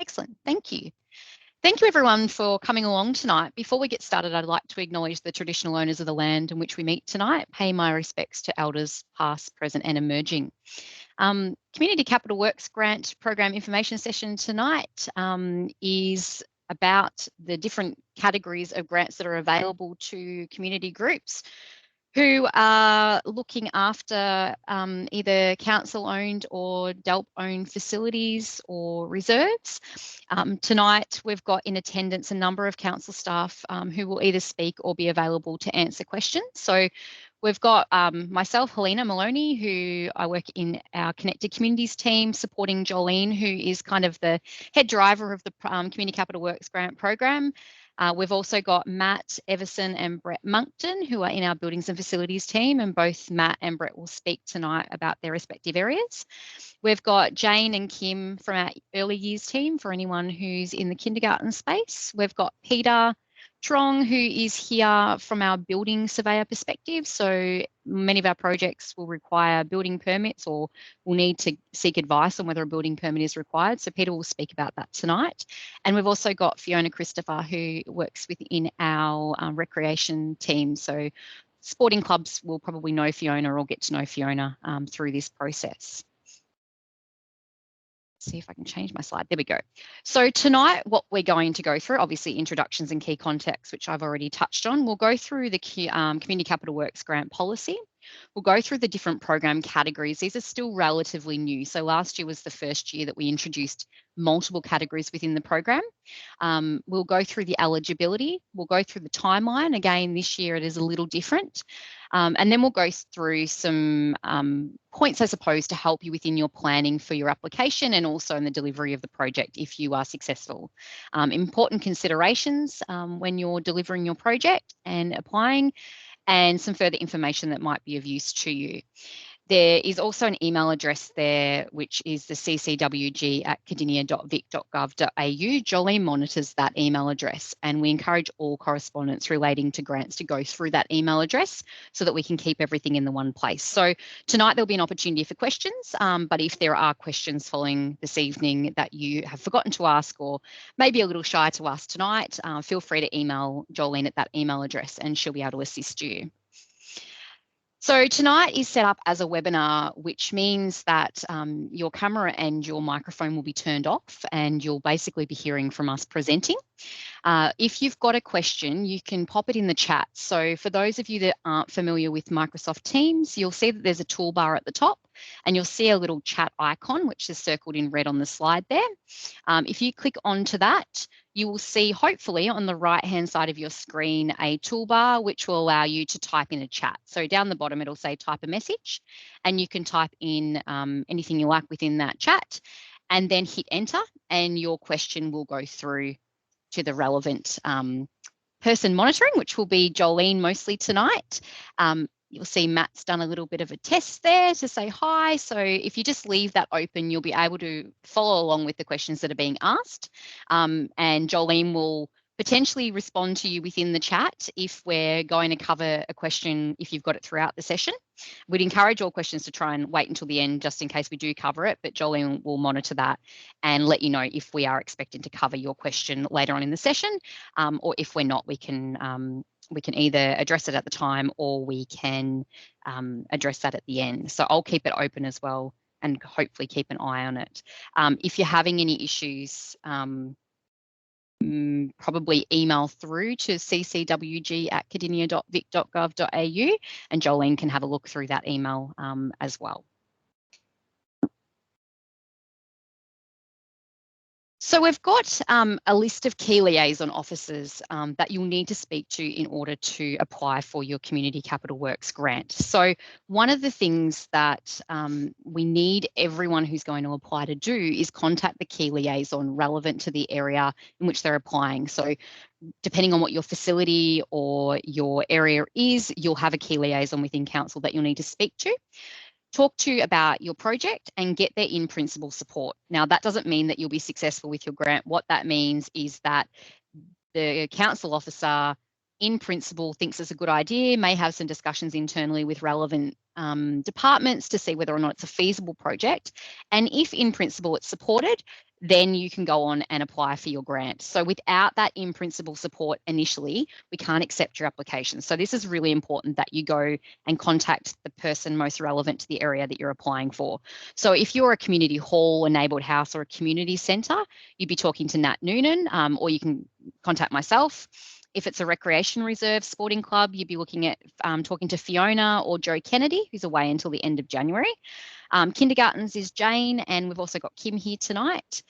Excellent, thank you. Thank you everyone for coming along tonight. Before we get started, I'd like to acknowledge the traditional owners of the land in which we meet tonight, pay my respects to elders past, present and emerging. Community Capital Works Grant Program information session tonight is about the different categories of grants that are available to community groups who are looking after either council-owned or DELP-owned facilities or reserves. Tonight, we've got in attendance a number of council staff who will either speak or be available to answer questions. So we've got myself, Helena Maloney, who I work in our Connected Communities team, supporting Jolene, who is kind of the head driver of the Community Capital Works Grant Program. We've also got Matt Everson and Brett Monkton, who are in our Buildings and Facilities team, and both Matt and Brett will speak tonight about their respective areas. We've got Jane and Kim from our Early Years team for anyone who's in the kindergarten space. We've got Peter Trong, who is here from our building surveyor perspective. So many of our projects will require building permits or will need to seek advice on whether a building permit is required. So Peter will speak about that tonight. And we've also got Fiona Christopher, who works within our recreation team. So sporting clubs will probably know Fiona or get to know Fiona through this process. See if I can change my slide. There we go. So tonight, what we're going to go through, obviously introductions and key context, which I've already touched on. We'll go through the Community Capital Works grant policy. We'll go through the different program categories. These are still relatively new. So last year was the first year that we introduced multiple categories within the program. We'll go through the eligibility. We'll go through the timeline. Again, this year it is a little different. And then we'll go through some points, I suppose, to help you within your planning for your application and also in the delivery of the project if you are successful. Important considerations when you're delivering your project and applying, and some further information that might be of use to you. There is also an email address there, which is the ccwg@cardinia.vic.gov.au. Jolene monitors that email address, and we encourage all correspondence relating to grants to go through that email address so that we can keep everything in the one place. So tonight there'll be an opportunity for questions, but if there are questions following this evening that you have forgotten to ask or maybe a little shy to ask tonight, feel free to email Jolene at that email address and she'll be able to assist you. So tonight is set up as a webinar, which means that your camera and your microphone will be turned off and you'll basically be hearing from us presenting. If you've got a question, you can pop it in the chat. So for those of you that aren't familiar with Microsoft Teams, you'll see that there's a toolbar at the top and you'll see a little chat icon, which is circled in red on the slide there. If you click onto that, you will see, hopefully, on the right-hand side of your screen, a toolbar which will allow you to type in a chat. So down the bottom, it'll say type a message, and you can type in anything you like within that chat, and then hit enter, and your question will go through to the relevant person monitoring, which will be Jolene mostly tonight. You'll see Matt's done a little bit of a test there to say hi. So if you just leave that open, you'll be able to follow along with the questions that are being asked. And Jolene will potentially respond to you within the chat if we're going to cover a question, if you've got it throughout the session. We'd encourage all questions to try and wait until the end just in case we do cover it, but Jolene will monitor that and let you know if we are expecting to cover your question later on in the session, or if we're not, we can either address it at the time or we can address that at the end. So I'll keep it open as well and hopefully keep an eye on it. If you're having any issues, probably email through to ccwg@cardinia.vic.gov.au and Jolene can have a look through that email as well. So we've got a list of key liaison officers that you'll need to speak to in order to apply for your Community Capital Works grant. So one of the things that we need everyone who's going to apply to do is contact the key liaison relevant to the area in which they're applying. So depending on what your facility or your area is, you'll have a key liaison within council that you'll need to speak to. Talk to about your project and get their in-principle support. Now, that doesn't mean that you'll be successful with your grant. What that means is that the council officer in principle thinks it's a good idea, may have some discussions internally with relevant departments to see whether or not it's a feasible project. And if in principle it's supported, then you can go on and apply for your grant. So without that in principle support initially, we can't accept your application. So this is really important that you go and contact the person most relevant to the area that you're applying for. So if you're a community hall, a neighbourhood house or a community centre, you'd be talking to Nat Noonan, or you can contact myself. If it's a recreation reserve sporting club, you'd be looking at talking to Fiona or Joe Kennedy, who's away until the end of January. Kindergartens is Jane, and we've also got Kim here tonight.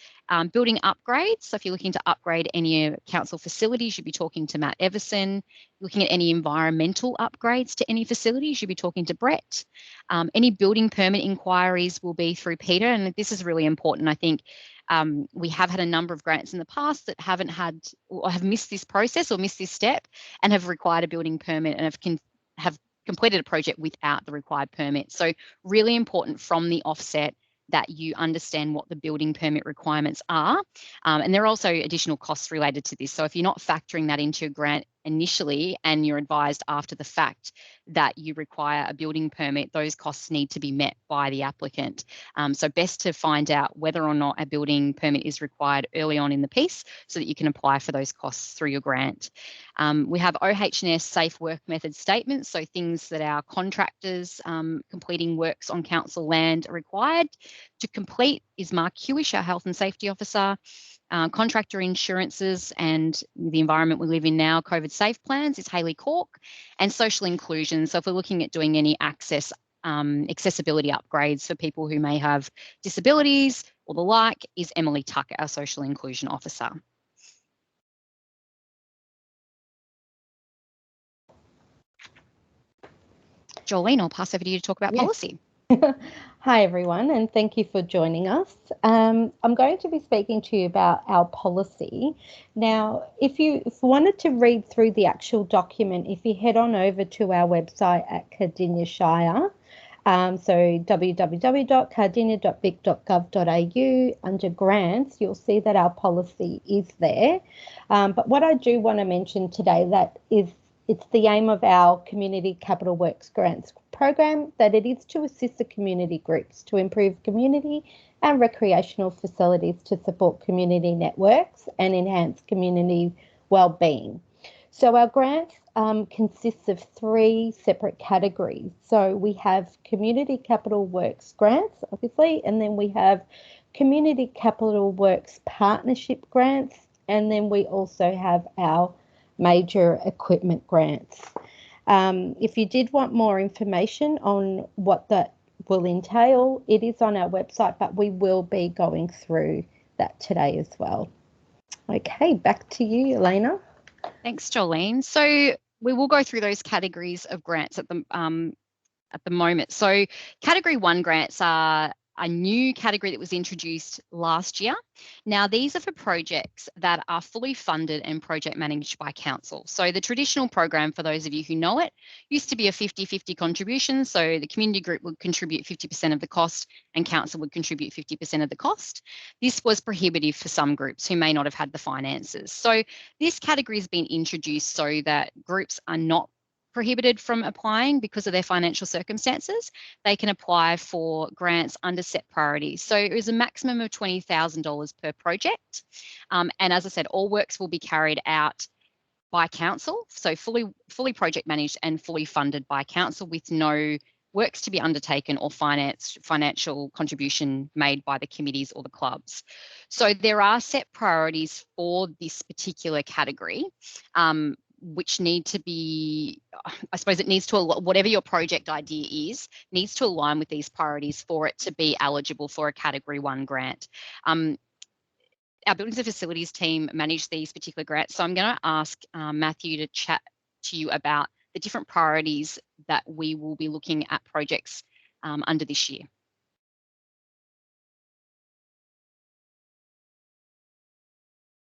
Building upgrades, so if you're looking to upgrade any council facilities, you'd be talking to Matt Everson. Looking at any environmental upgrades to any facilities, you'd be talking to Brett. Any building permit inquiries will be through Peter, and this is really important, I think. We have had a number of grants in the past that haven't had or have missed this process or missed this step and have required a building permit and have completed a project without the required permit. So really important from the offset that you understand what the building permit requirements are. And there are also additional costs related to this. So if you're not factoring that into your grant initially and you're advised after the fact that you require a building permit, those costs need to be met by the applicant. So best to find out whether or not a building permit is required early on in the piece so that you can apply for those costs through your grant. We have OH&S safe work method statements, so things that our contractors completing works on council land are required to complete is Mark Hewish, our health and safety officer. Contractor insurances and the environment we live in now, COVID safe plans is Hayley Cork, and social inclusion. So if we're looking at doing any accessibility upgrades for people who may have disabilities or the like, is Emily Tuck, our social inclusion officer. Jolene, I'll pass over to you to talk about policy. Hi everyone, and thank you for joining us. I'm going to be speaking to you about our policy. Now, if you wanted to read through the actual document, if you head on over to our website at Cardinia Shire, so www.cardinia.vic.gov.au, under grants, you'll see that our policy is there. But what I do want to mention today that is it's the aim of our Community Capital Works Grants program that it is to assist the community groups to improve community and recreational facilities to support community networks and enhance community wellbeing. So our grant consists of 3 separate categories. So we have Community Capital Works Grants, obviously, and then we have Community Capital Works Partnership Grants, and then we also have our major equipment grants. If you did want more information on what that will entail, it is on our website, but we will be going through that today as well. Okay, back to you, Elena. Thanks, Jolene. So we will go through those categories of grants at the moment. So category 1 grants are a new category that was introduced last year. Now, these are for projects that are fully funded and project managed by council. So the traditional program, for those of you who know it, used to be a 50-50 contribution. So the community group would contribute 50% of the cost and council would contribute 50% of the cost. This was prohibitive for some groups who may not have had the finances. So this category has been introduced so that groups are not prohibited from applying because of their financial circumstances. They can apply for grants under set priorities. So it is a maximum of $20,000 per project. And as I said, all works will be carried out by council, so fully project managed and fully funded by council with no works to be undertaken or financial contribution made by the committees or the clubs. So there are set priorities for this particular category, which need to be, I suppose it needs to, whatever your project idea is, needs to align with these priorities for it to be eligible for a category 1 grant. Our buildings and facilities team manage these particular grants. So I'm going to ask Matthew to chat to you about the different priorities that we will be looking at projects under this year.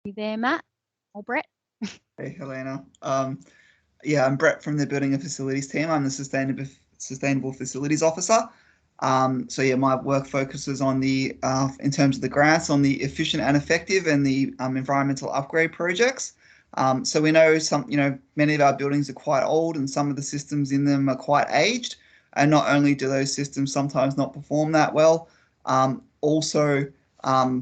You there, Matt or Brett? Hey, Helena. Yeah, I'm Brett from the Building and Facilities team. I'm the Sustainable Facilities Officer. So yeah, my work focuses on the, in terms of the grants, on the efficient and effective and the environmental upgrade projects. So we know many of our buildings are quite old and some of the systems in them are quite aged. And not only do those systems sometimes not perform that well, also, they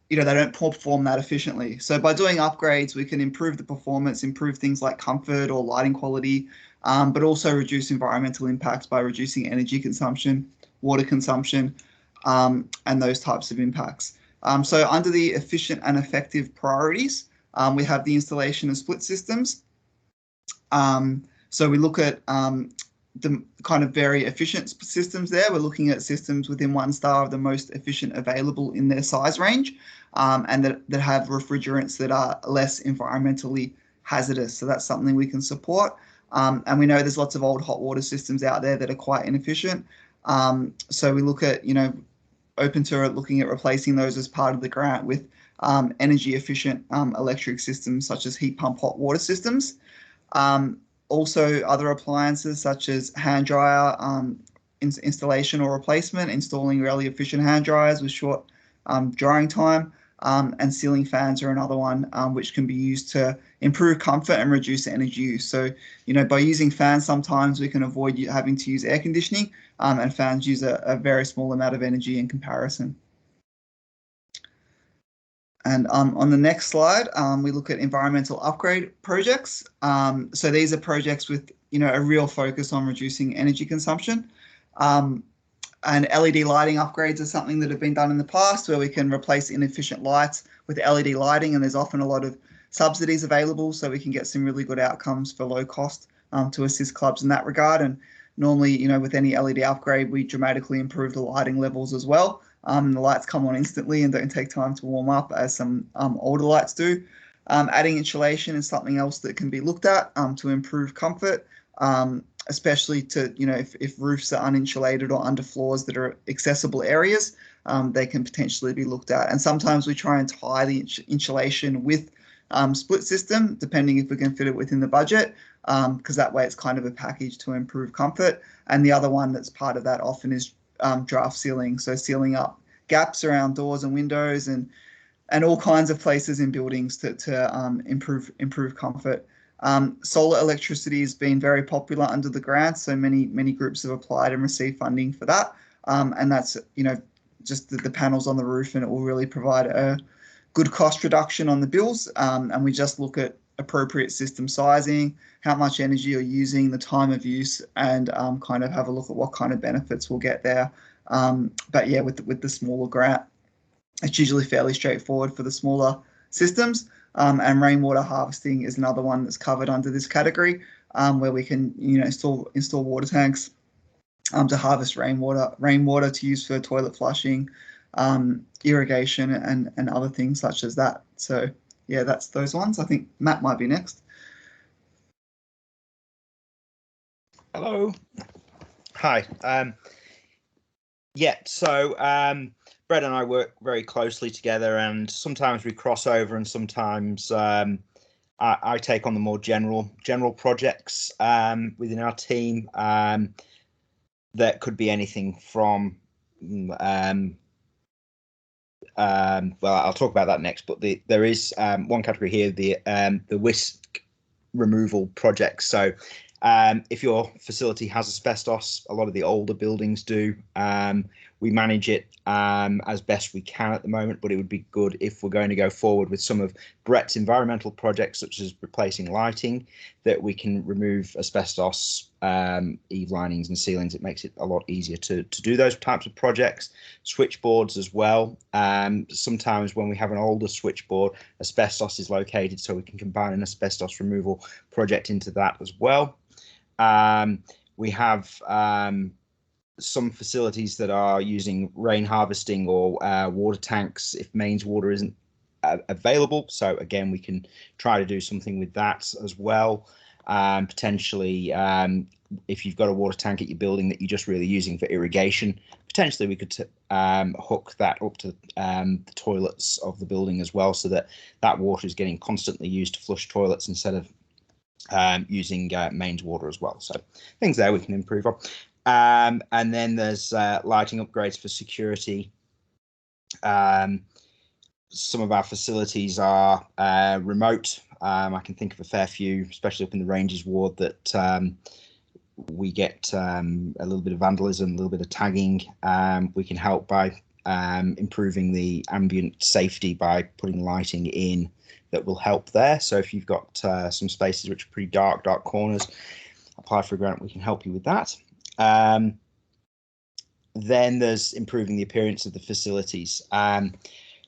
don't perform that efficiently. So by doing upgrades, we can improve the performance, improve things like comfort or lighting quality, but also reduce environmental impacts by reducing energy consumption, water consumption, and those types of impacts. So under the efficient and effective priorities, we have the installation of split systems. So we look at the kind of very efficient systems there. We're looking at systems within 1 star of the most efficient available in their size range, and that have refrigerants that are less environmentally hazardous. So that's something we can support. And we know there's lots of old hot water systems out there that are quite inefficient. So we look at, open to looking at replacing those as part of the grant with energy efficient electric systems such as heat pump hot water systems. Also, other appliances such as hand dryer installation or replacement, installing really efficient hand dryers with short drying time, and ceiling fans are another one which can be used to improve comfort and reduce energy use. So, by using fans, sometimes we can avoid having to use air conditioning, and fans use a very small amount of energy in comparison. And on the next slide, we look at environmental upgrade projects. So these are projects with, a real focus on reducing energy consumption. And LED lighting upgrades are something that have been done in the past, where we can replace inefficient lights with LED lighting, and there's often a lot of subsidies available, so we can get some really good outcomes for low cost to assist clubs in that regard. And normally, with any LED upgrade, we dramatically improve the lighting levels as well. The lights come on instantly and don't take time to warm up, as some older lights do. Adding insulation is something else that can be looked at to improve comfort, especially to, if roofs are uninsulated or under floors that are accessible areas, they can potentially be looked at. And sometimes we try and tie the insulation with split system, depending if we can fit it within the budget, because that way it's kind of a package to improve comfort. And the other one that's part of that often is draft sealing, so sealing up gaps around doors and windows and all kinds of places in buildings to improve comfort. Solar electricity has been very popular under the grants, so many groups have applied and received funding for that, and that's just the panels on the roof, and it will really provide a good cost reduction on the bills. And we just look at appropriate system sizing, how much energy you're using, the time of use, and kind of have a look at what kind of benefits we'll get there. But yeah, with the smaller grant, it's usually fairly straightforward for the smaller systems. And rainwater harvesting is another one that's covered under this category, where we can install water tanks to harvest rainwater to use for toilet flushing, irrigation, and other things such as that. So yeah, that's those ones. I think Matt might be next. Hello. Hi. So Brett and I work very closely together, and sometimes we cross over, and sometimes I take on the more general projects within our team. That could be anything from well, I'll talk about that next, but there is one category here, the whisk removal projects. So if your facility has asbestos, a lot of the older buildings do. We manage it as best we can at the moment, but it would be good if we're going to go forward with some of Brett's environmental projects, such as replacing lighting, that we can remove asbestos, eave linings and ceilings. It makes it a lot easier to do those types of projects. Switchboards as well. Sometimes when we have an older switchboard, asbestos is located, so we can combine an asbestos removal project into that as well. We have some facilities that are using rain harvesting or water tanks if mains water isn't available. So again, we can try to do something with that as well. Potentially, if you've got a water tank at your building that you're just really using for irrigation, potentially we could hook that up to the toilets of the building as well, so that water is getting constantly used to flush toilets instead of using mains water as well. So things there we can improve on. And then there's lighting upgrades for security. some of our facilities are remote. I can think of a fair few, especially up in the Ranges ward, that we get a little bit of vandalism, a little bit of tagging. We can help by improving the ambient safety by putting lighting in that will help there. So if you've got some spaces which are pretty dark corners, apply for a grant, we can help you with that. Then there's improving the appearance of the facilities.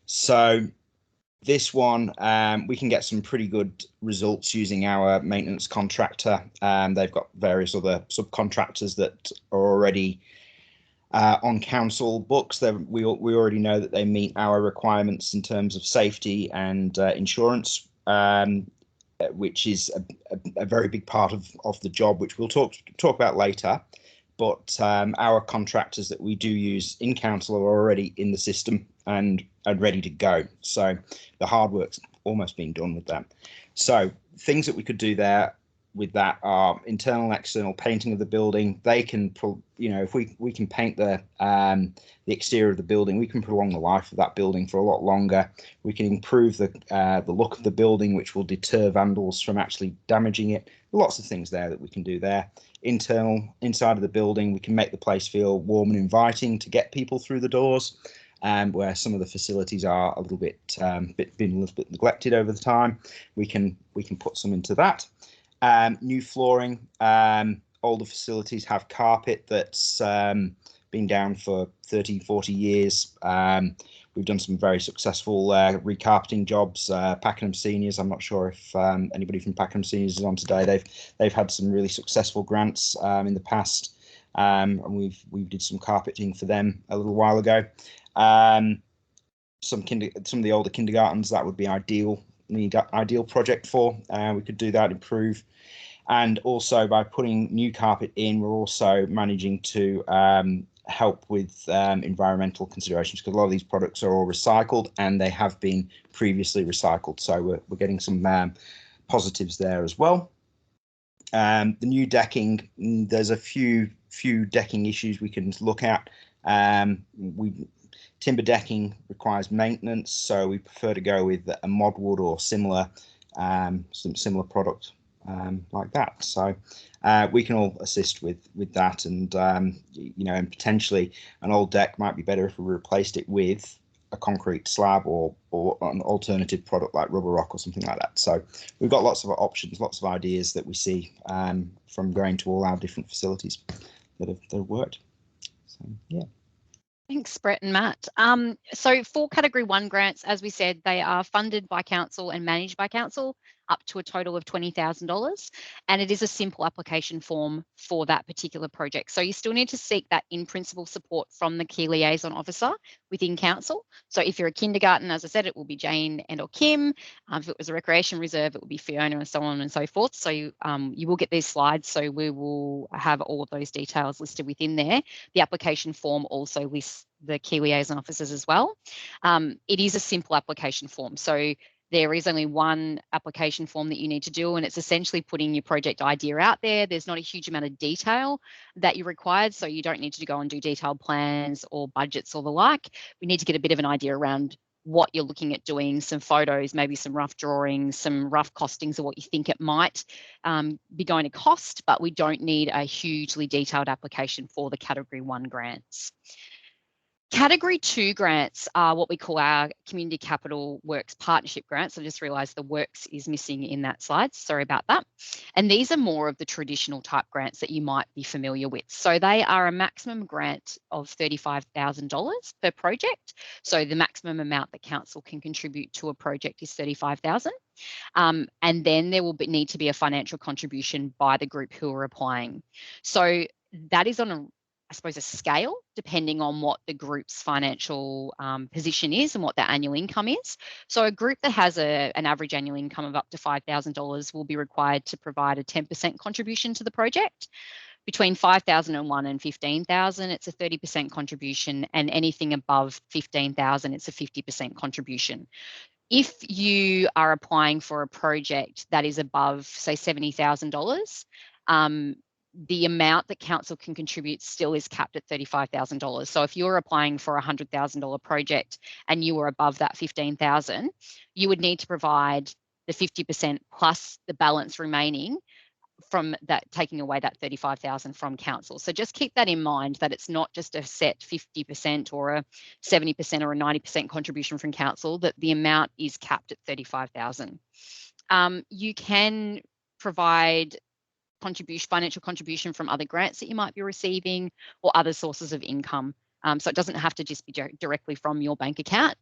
So this one, we can get some pretty good results using our maintenance contractor. They've got various other subcontractors that are already on council books. We already know that they meet our requirements in terms of safety and insurance, which is a very big part of the job, which we'll talk about later. But our contractors that we do use in council are already in the system and ready to go. So the hard work's almost been done with them. So things that we could do there with that are internal and external painting of the building. They can, if we can paint the exterior of the building, we can prolong the life of that building for a lot longer. We can improve the look of the building, which will deter vandals from actually damaging it. Lots of things there that we can do there. Inside of the building, we can make the place feel warm and inviting to get people through the doors, where some of the facilities are a little bit been a little bit neglected over the time. We can put some into that. New flooring. Older facilities have carpet that's been down for 30, 40 years. We've done some very successful recarpeting jobs. Pakenham Seniors, I'm not sure if anybody from Pakenham Seniors is on today. They've had some really successful grants in the past, and we did some carpeting for them a little while ago. Some of the older kindergartens, that would be ideal project for. We could do that, improve. And also by putting new carpet in, we're also managing to help with environmental considerations, because a lot of these products are all recycled and they have been previously recycled. So we're getting some positives there as well. The new decking, there's a few decking issues we can look at. Timber decking requires maintenance, so we prefer to go with a modwood or similar product like that. So we can all assist with that, and and potentially an old deck might be better if we replaced it with a concrete slab or an alternative product like rubber rock or something like that. So we've got lots of options, lots of ideas that we see from going to all our different facilities that have worked. So yeah. Thanks, Brett and Matt. So for Category 1 grants, as we said, they are funded by council and managed by council up to a total of $20,000. And it is a simple application form for that particular project. So you still need to seek that in-principle support from the key liaison officer within council. So if you're a kindergarten, as I said, it will be Jane and or Kim. If it was a recreation reserve, it will be Fiona, and so on and so forth. So you will get these slides. So we will have all of those details listed within there. The application form also lists the key liaison officers as well. It is a simple application form. So there is only one application form that you need to do, and it's essentially putting your project idea out there. There's not a huge amount of detail that you're required, so you don't need to go and do detailed plans or budgets or the like. We need to get a bit of an idea around what you're looking at doing, some photos, maybe some rough drawings, some rough costings of what you think it might be going to cost, but we don't need a hugely detailed application for the Category 1 grants. Category 2 grants are what we call our Community Capital Works Partnership grants. I just realised the works is missing in that slide. Sorry about that. And these are more of the traditional type grants that you might be familiar with. So they are a maximum grant of $35,000 per project. So the maximum amount that council can contribute to a project is $35,000. And then there will need to be a financial contribution by the group who are applying. So that is on a scale depending on what the group's financial position is and what their annual income is. So a group that has an average annual income of up to $5,000 will be required to provide a 10% contribution to the project. Between $5,001 and $15,000, it's a 30% contribution, and anything above $15,000, it's a 50% contribution. If you are applying for a project that is above, say, $70,000, the amount that council can contribute still is capped at $35,000. So if you're applying for a $100,000 project and you were above that $15,000, you would need to provide the 50% plus the balance remaining from that, taking away that $35,000 from council. So just keep that in mind, that it's not just a set 50% or a 70% or a 90% contribution from council, that the amount is capped at $35,000. You can provide financial contribution from other grants that you might be receiving or other sources of income. So it doesn't have to just be directly from your bank account,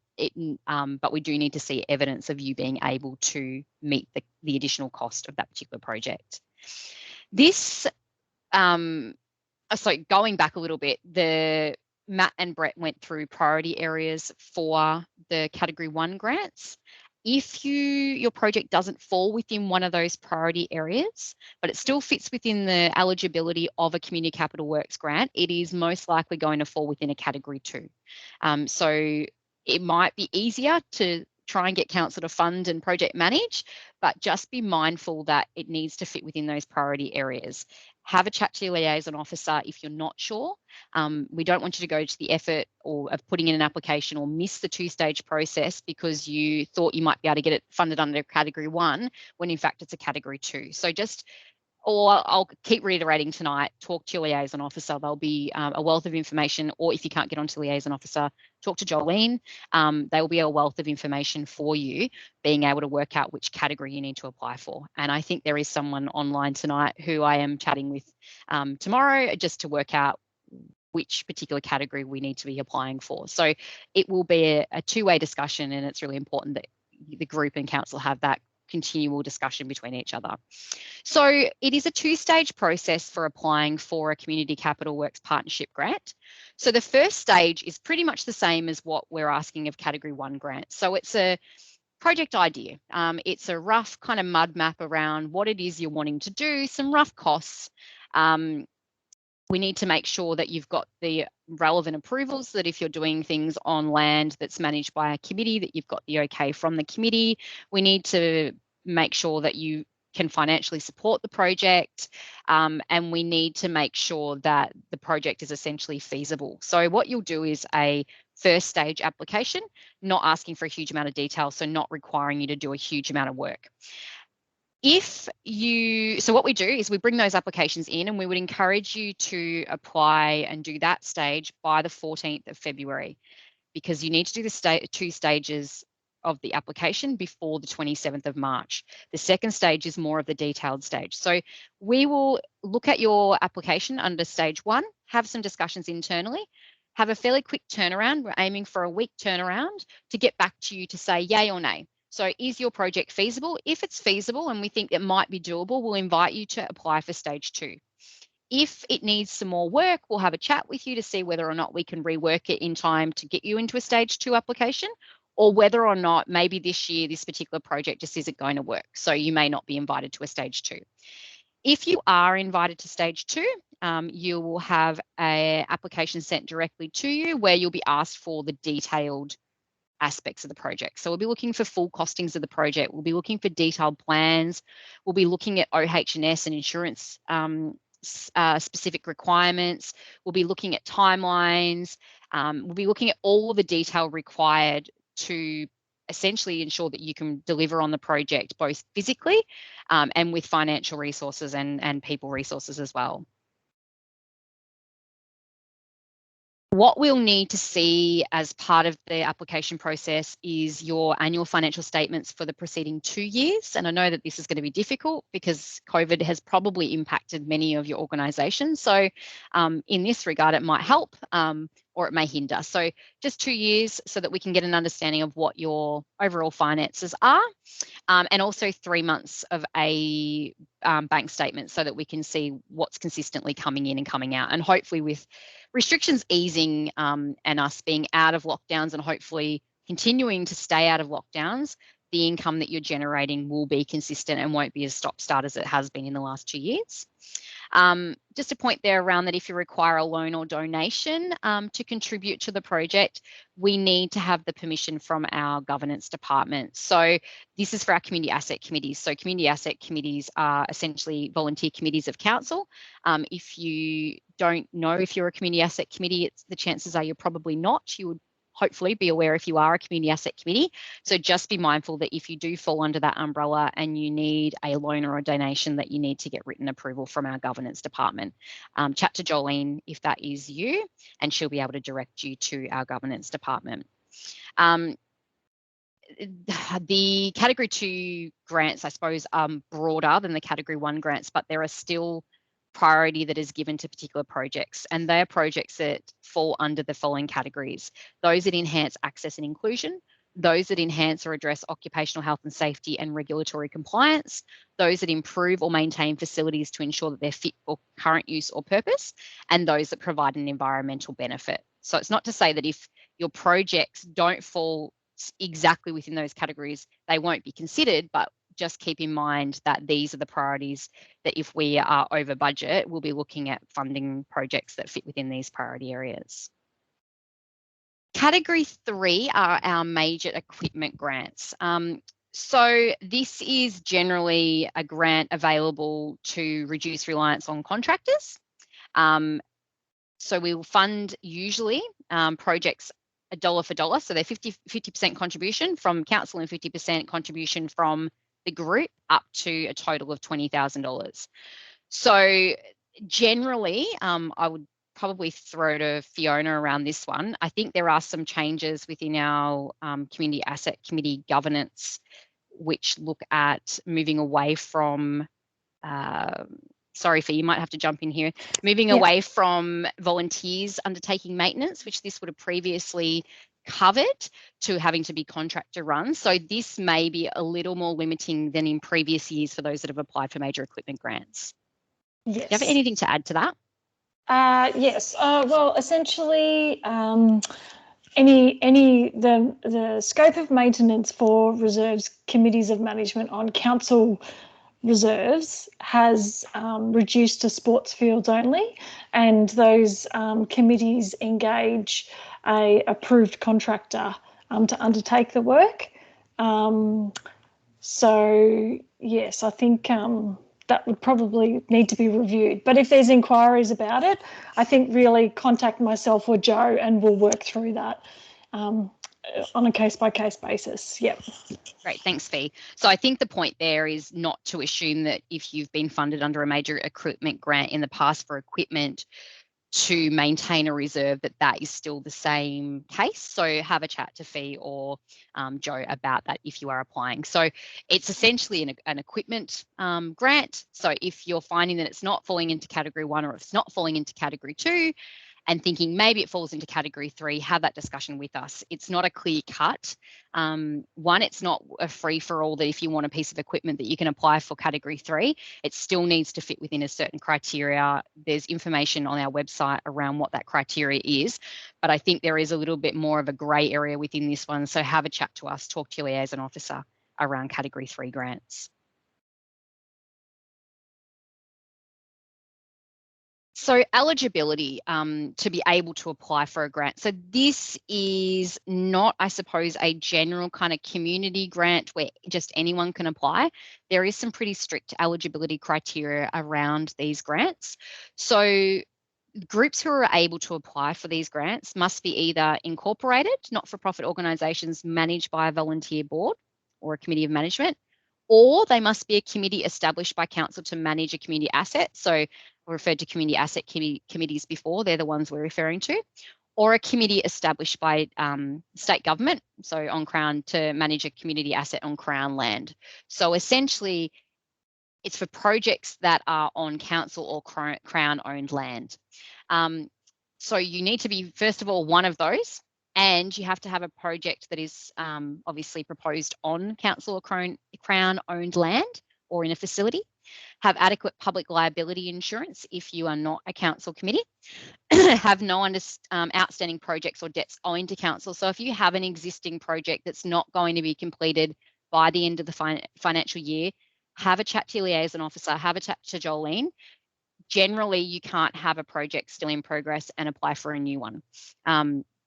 but we do need to see evidence of you being able to meet the additional cost of that particular project. This, so going back a little bit, Matt and Brett went through priority areas for the Category 1 grants. If your project doesn't fall within one of those priority areas, but it still fits within the eligibility of a Community Capital Works grant, it is most likely going to fall within a Category 2. So it might be easier to try and get council to fund and project manage, but just be mindful that it needs to fit within those priority areas. Have a chat to your liaison officer if you're not sure. We don't want you to go to the effort of putting in an application or miss the two-stage process because you thought you might be able to get it funded under Category 1 when in fact it's a Category 2. So I'll keep reiterating tonight, talk to your liaison officer. There'll be a wealth of information, or if you can't get onto the liaison officer, talk to Jolene. They will be a wealth of information for you, being able to work out which category you need to apply for. And I think there is someone online tonight who I am chatting with tomorrow just to work out which particular category we need to be applying for. So it will be a two-way discussion, and it's really important that the group and council have that continual discussion between each other. So it is a two-stage process for applying for a Community Capital Works Partnership grant. So the first stage is pretty much the same as what we're asking of Category 1 grants. So it's a project idea. It's a rough kind of mud map around what it is you're wanting to do, some rough costs. We need to make sure that you've got the relevant approvals, that if you're doing things on land that's managed by a committee, that you've got the okay from the committee. We need to make sure that you can financially support the project, and we need to make sure that the project is essentially feasible. So what you'll do is a first stage application, not asking for a huge amount of detail, so not requiring you to do a huge amount of work. So what we do is we bring those applications in, and we would encourage you to apply and do that stage by the 14th of February, because you need to do the two stages of the application before the 27th of March. The second stage is more of the detailed stage. So we will look at your application under stage 1, have some discussions internally, have a fairly quick turnaround. We're aiming for a week turnaround to get back to you to say yay or nay. So is your project feasible? If it's feasible and we think it might be doable, we'll invite you to apply for stage 2. If it needs some more work, we'll have a chat with you to see whether or not we can rework it in time to get you into a stage 2 application, or whether or not maybe this year this particular project just isn't going to work. So you may not be invited to a stage 2. If you are invited to stage 2, you will have an application sent directly to you where you'll be asked for the detailed aspects of the project. So we'll be looking for full costings of the project. We'll be looking for detailed plans. We'll be looking at OH&S and insurance specific requirements. We'll be looking at timelines. We'll be looking at all of the detail required to essentially ensure that you can deliver on the project, both physically and with financial resources and people resources as well. What we'll need to see as part of the application process is your annual financial statements for the preceding 2 years. And I know that this is going to be difficult because COVID has probably impacted many of your organisations. So in this regard, it might help or it may hinder. So just 2 years so that we can get an understanding of what your overall finances are, and also 3 months of a bank statement so that we can see what's consistently coming in and coming out. And hopefully with restrictions easing and us being out of lockdowns and hopefully continuing to stay out of lockdowns, the income that you're generating will be consistent and won't be as stop-start as it has been in the last 2 years. Just a point there around that if you require a loan or donation to contribute to the project, we need to have the permission from our governance department. So this is for our community asset committees. So community asset committees are essentially volunteer committees of council. If you don't know if you're a community asset committee, the chances are you're probably not. You would hopefully be aware if you are a community asset committee. So just be mindful that if you do fall under that umbrella and you need a loan or a donation, that you need to get written approval from our governance department. Chat to Jolene if that is you, and she'll be able to direct you to our governance department. The category 2 grants, I suppose, are broader than the category 1 grants, but there are still priority that is given to particular projects, and they're projects that fall under the following categories: those that enhance access and inclusion, those that enhance or address occupational health and safety and regulatory compliance, those that improve or maintain facilities to ensure that they're fit for current use or purpose, and those that provide an environmental benefit. So it's not to say that if your projects don't fall exactly within those categories, they won't be considered, but just keep in mind that these are the priorities that if we are over budget, we'll be looking at funding projects that fit within these priority areas. Category 3 are our major equipment grants. So this is generally a grant available to reduce reliance on contractors. So we will fund usually projects $1 for $1. So they're 50% contribution from council and 50% contribution from the group, up to a total of $20,000. So generally, I would probably throw to Fiona around this one. I think there are some changes within our Community Asset Committee governance, which look at moving away from, sorry, Fee, you might have to jump in here, moving away from volunteers undertaking maintenance, which this would have previously covered, to having to be contractor run. So this may be a little more limiting than in previous years for those that have applied for major equipment grants. Yes. Do you have anything to add to that? Yes. Well, essentially, the scope of maintenance for reserves committees of management on council reserves has reduced to sports fields only, and those committees engage a approved contractor to undertake the work. So yes, I think that would probably need to be reviewed. But if there's inquiries about it, I think really contact myself or Joe and we'll work through that on a case-by-case basis. Yep. Great, thanks, Fee. So I think the point there is not to assume that if you've been funded under a major equipment grant in the past for equipment to maintain a reserve, that is still the same case. So have a chat to Fee or Joe about that if you are applying. So it's essentially an equipment grant. So if you're finding that it's not falling into category 1 or it's not falling into category 2, and thinking maybe it falls into category 3, have that discussion with us. It's not a clear cut. One, it's not a free for all that if you want a piece of equipment that you can apply for category 3, it still needs to fit within a certain criteria. There's information on our website around what that criteria is, but I think there is a little bit more of a grey area within this one. So have a chat to us, talk to your liaison officer around category 3 grants. So eligibility to be able to apply for a grant. So this is not, I suppose, a general kind of community grant where just anyone can apply. There is some pretty strict eligibility criteria around these grants. So groups who are able to apply for these grants must be either incorporated, not-for-profit organisations managed by a volunteer board or a committee of management, or they must be a committee established by council to manage a community asset. So I referred to community asset committees before, they're the ones we're referring to, or a committee established by state government, so on Crown, to manage a community asset on Crown land. So essentially, it's for projects that are on council or Crown owned land. So you need to be, first of all, one of those, and you have to have a project that is obviously proposed on council or Crown owned land or in a facility. Have adequate public liability insurance if you are not a council committee. Have no outstanding projects or debts owing to council. So if you have an existing project that's not going to be completed by the end of the financial year, have a chat to your liaison officer, have a chat to Jolene. generally you can't have a project still in progress and apply for a new one.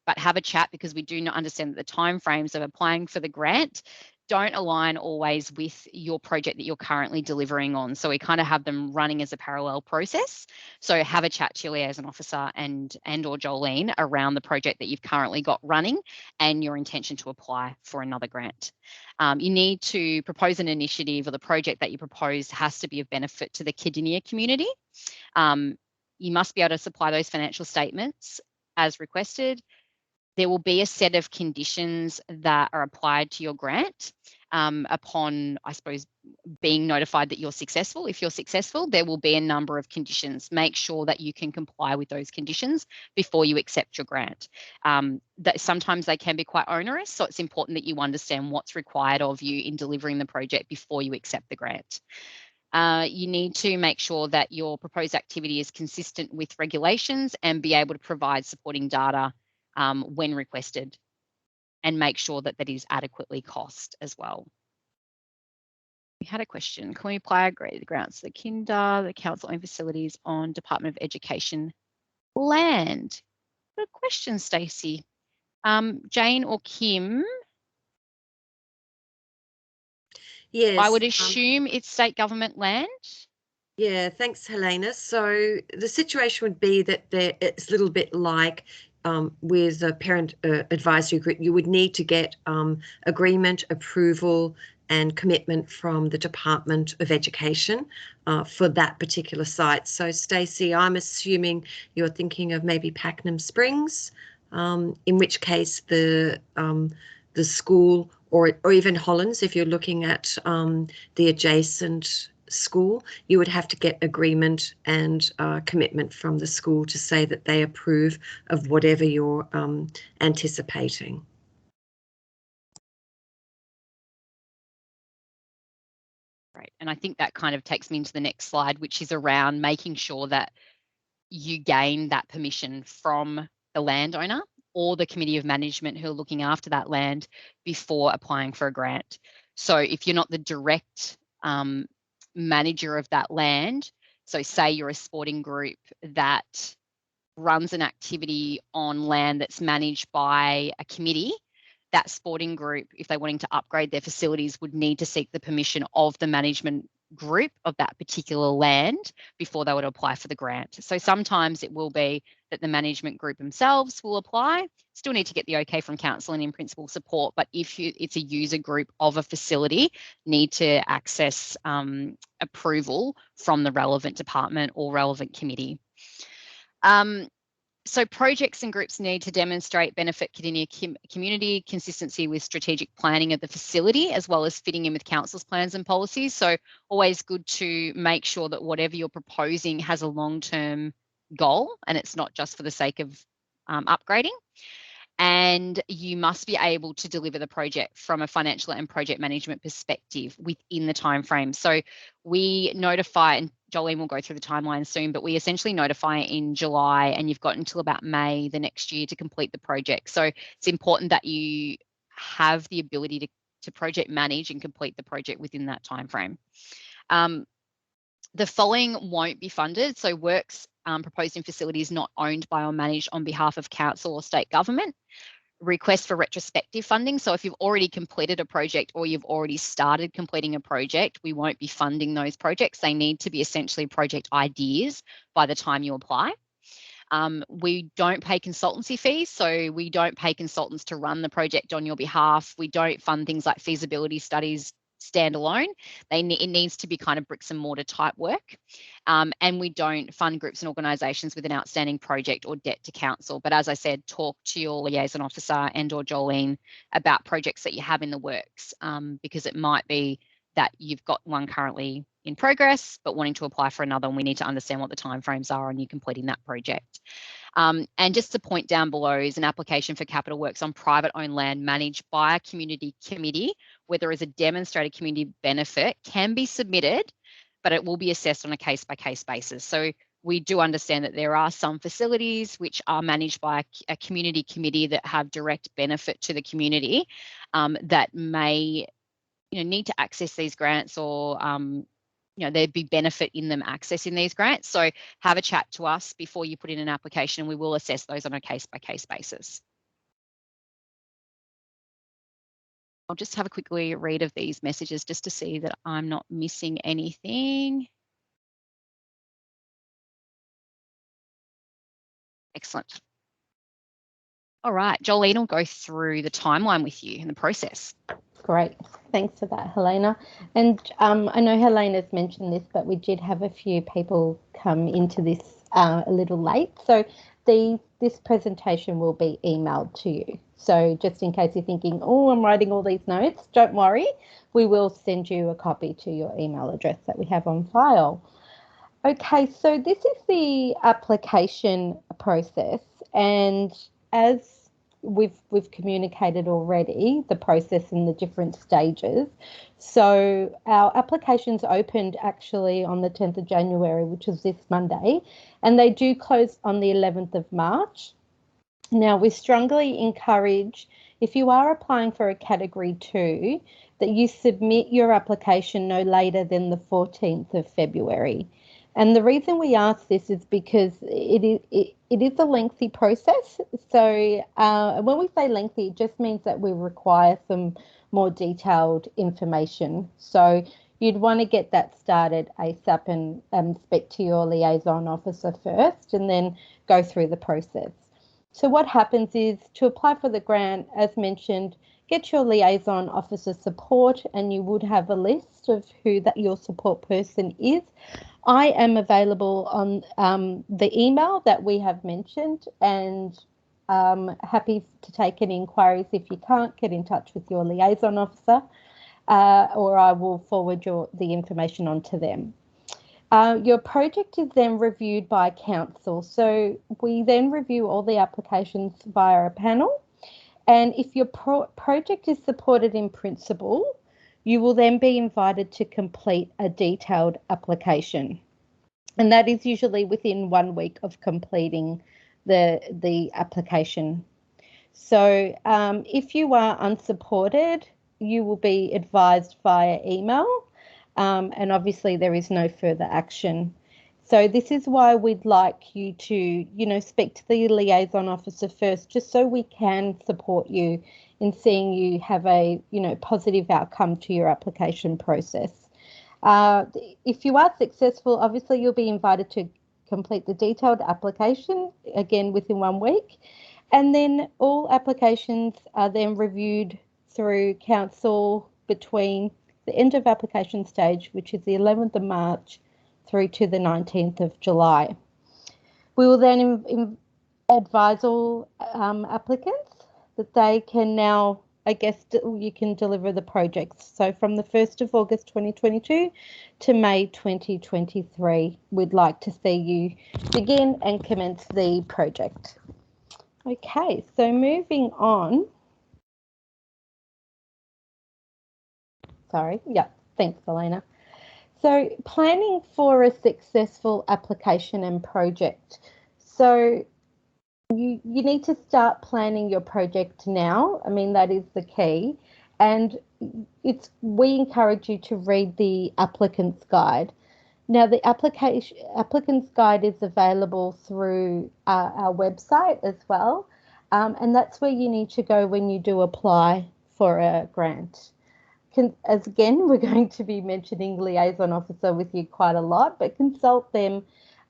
But have a chat, because we do not understand that the timeframes of applying for the grant don't align always with your project that you're currently delivering on. So we kind of have them running as a parallel process. So have a chat to your liaison officer and or Jolene around the project that you've currently got running and your intention to apply for another grant. You need to propose an initiative, or the project that you propose has to be of benefit to the Kidinia community. You must be able to supply those financial statements as requested. There will be a set of conditions that are applied to your grant upon, I suppose, being notified that you're successful. If you're successful, there will be a number of conditions. Make sure that you can comply with those conditions before you accept your grant. That sometimes they can be quite onerous, so it's important that you understand what's required of you in delivering the project before you accept the grant. You need to make sure that your proposed activity is consistent with regulations and be able to provide supporting data when requested, and make sure that that is adequately cost as well. We had a question: can we apply the grants to the kinder, the council-owned facilities on Department of Education land? Good question, Stacey. Jane or Kim? Yes. I would assume it's state government land. Yeah, thanks, Helena. So the situation would be that it's a little bit like with a parent advisory group. You would need to get agreement, approval and commitment from the Department of Education for that particular site. So Stacey, I'm assuming you're thinking of maybe Pakenham Springs, in which case the school, or even Hollands, if you're looking at the adjacent school, you would have to get agreement and commitment from the school to say that they approve of whatever you're anticipating. Right, and I think that kind of takes me into the next slide, which is around making sure that you gain that permission from the landowner or the committee of management who are looking after that land before applying for a grant. So if you're not the direct manager of that land, so say you're a sporting group that runs an activity on land that's managed by a committee, that sporting group, if they're wanting to upgrade their facilities, would need to seek the permission of the management group of that particular land before they would apply for the grant. So sometimes it will be that the management group themselves will apply, still need to get the okay from council and in principle support, but if it's a user group of a facility, need to access approval from the relevant department or relevant committee. So projects and groups need to demonstrate benefit Kidinia community, consistency with strategic planning of the facility, as well as fitting in with council's plans and policies. So always good to make sure that whatever you're proposing has a long-term goal and it's not just for the sake of upgrading. And you must be able to deliver the project from a financial and project management perspective within the time frame. So we notify, and Jolene will go through the timeline soon, but we essentially notify in July, and you've got until about May the next year to complete the project. So it's important that you have the ability to project manage and complete the project within that time frame. The following won't be funded. So works proposed in facilities not owned by or managed on behalf of council or state government. Request for retrospective funding. So if you've already completed a project or you've already started completing a project, we won't be funding those projects. They need to be essentially project ideas by the time you apply. We don't pay consultancy fees, so we don't pay consultants to run the project on your behalf. We don't fund things like feasibility studies standalone. It needs to be kind of bricks and mortar type work. And we don't fund groups and organisations with an outstanding project or debt to council. But as I said, talk to your liaison officer and or Jolene about projects that you have in the works, because it might be that you've got one currently in progress, but wanting to apply for another, and we need to understand what the timeframes are on you completing that project. And just to point down below is an application for capital works on private owned land managed by a community committee, where there is a demonstrated community benefit, can be submitted, but it will be assessed on a case-by-case basis. So we do understand that there are some facilities which are managed by a community committee that have direct benefit to the community, that may need to access these grants or there'd be benefit in them accessing these grants. So have a chat to us before you put in an application, and we will assess those on a case-by-case basis. I'll just have a quick read of these messages just to see that I'm not missing anything. Excellent. All right, Jolene will go through the timeline with you and the process. Great. Thanks for that, Helena. And I know Helena's mentioned this, but we did have a few people come into this a little late. So this presentation will be emailed to you. So just in case you're thinking, oh, I'm writing all these notes, don't worry. We will send you a copy to your email address that we have on file. Okay, so this is the application process. And as we've communicated already, the process in the different stages. So our applications opened actually on the 10th of January, which is this Monday, and they do close on the 11th of March. Now, we strongly encourage, if you are applying for a Category 2, that you submit your application no later than the 14th of February. And the reason we ask this is because it is a lengthy process. So when we say lengthy, it just means that we require some more detailed information. So you'd want to get that started ASAP and speak to your liaison officer first and then go through the process. So what happens is, to apply for the grant, as mentioned, get your liaison officer support, and you would have a list of who that your support person is. I am available on the email that we have mentioned, and happy to take any inquiries. If you can't, get in touch with your liaison officer, or I will forward the information on to them. Your project is then reviewed by council. So we then review all the applications via a panel. And if your project is supported in principle, you will then be invited to complete a detailed application. And that is usually within 1 week of completing the application. So if you are unsupported, you will be advised via email. And obviously there is no further action. So this is why we'd like you to, speak to the liaison officer first, just so we can support you in seeing you have a, positive outcome to your application process. If you are successful, obviously you'll be invited to complete the detailed application, again within 1 week. And then all applications are then reviewed through council between the end of application stage, which is the 11th of March, through to the 19th of July. We will then advise all applicants that they can now, you can deliver the projects. So from the 1st of August 2022 to May 2023, we'd like to see you begin and commence the project. Okay, so moving on. Thanks, Elena. So planning for a successful application and project. So you need to start planning your project now. I mean, that is the key. And we encourage you to read the applicant's guide. Now, the applicant's guide is available through our website as well. And that's where you need to go when you do apply for a grant. As again, we're going to be mentioning liaison officer with you quite a lot, but consult them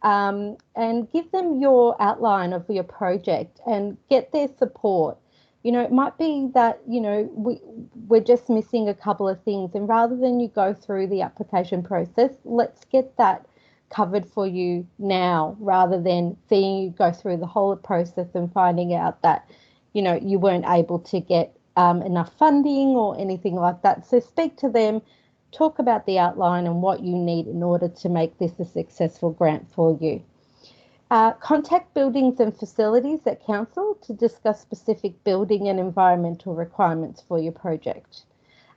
and give them your outline of your project and get their support. It might be that, we're just missing a couple of things, and rather than you go through the application process, let's get that covered for you now, rather than seeing you go through the whole process and finding out that, you weren't able to get enough funding or anything like that. So speak to them, talk about the outline and what you need in order to make this a successful grant for you. Contact buildings and facilities at council to discuss specific building and environmental requirements for your project.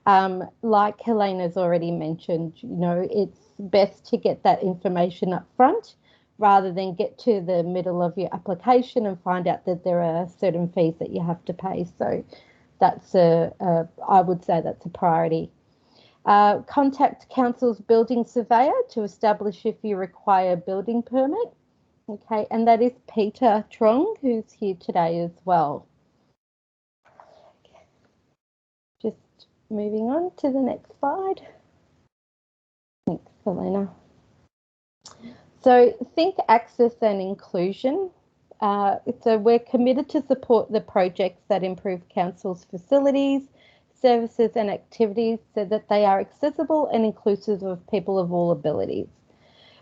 Like Helena's already mentioned, it's best to get that information up front rather than get to the middle of your application and find out that there are certain fees that you have to pay. So that's I would say that's a priority. Contact council's building surveyor to establish if you require a building permit. Okay, and that is Peter Trong, who's here today as well. Just moving on to the next slide. Thanks, Helena. So think access and inclusion. So we're committed to support the projects that improve council's facilities, services and activities so that they are accessible and inclusive of people of all abilities.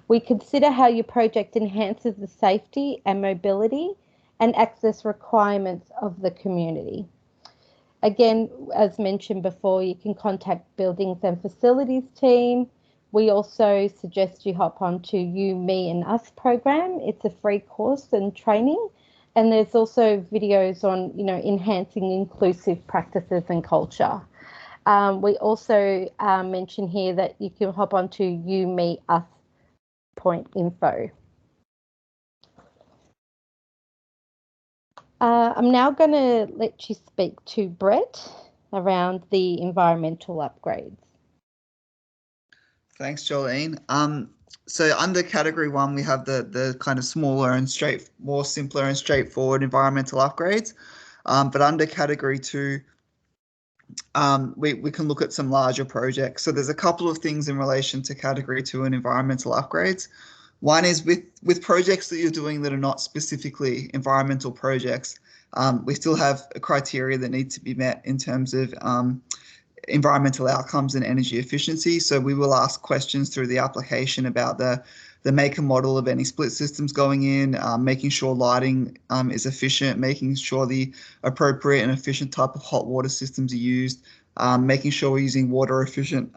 We consider how your project enhances the safety and mobility and access requirements of the community. Again, as mentioned before, you can contact Buildings and Facilities team. We also suggest you hop onto You, Me and Us program. It's a free course and training. And there's also videos on, enhancing inclusive practices and culture. We also mention here that you can hop onto You, Me, Us .info. I'm now going to let you speak to Brett around the environmental upgrades. Thanks, Jolene. So under category 1, we have the kind of smaller and more simpler and straightforward environmental upgrades. But under category 2, we can look at some larger projects. So there's a couple of things in relation to category 2 and environmental upgrades. One is with projects that you're doing that are not specifically environmental projects, we still have a criteria that need to be met in terms of environmental outcomes and energy efficiency. So we will ask questions through the application about the make and model of any split systems going in, making sure lighting is efficient, making sure the appropriate and efficient type of hot water systems are used, making sure we're using water efficient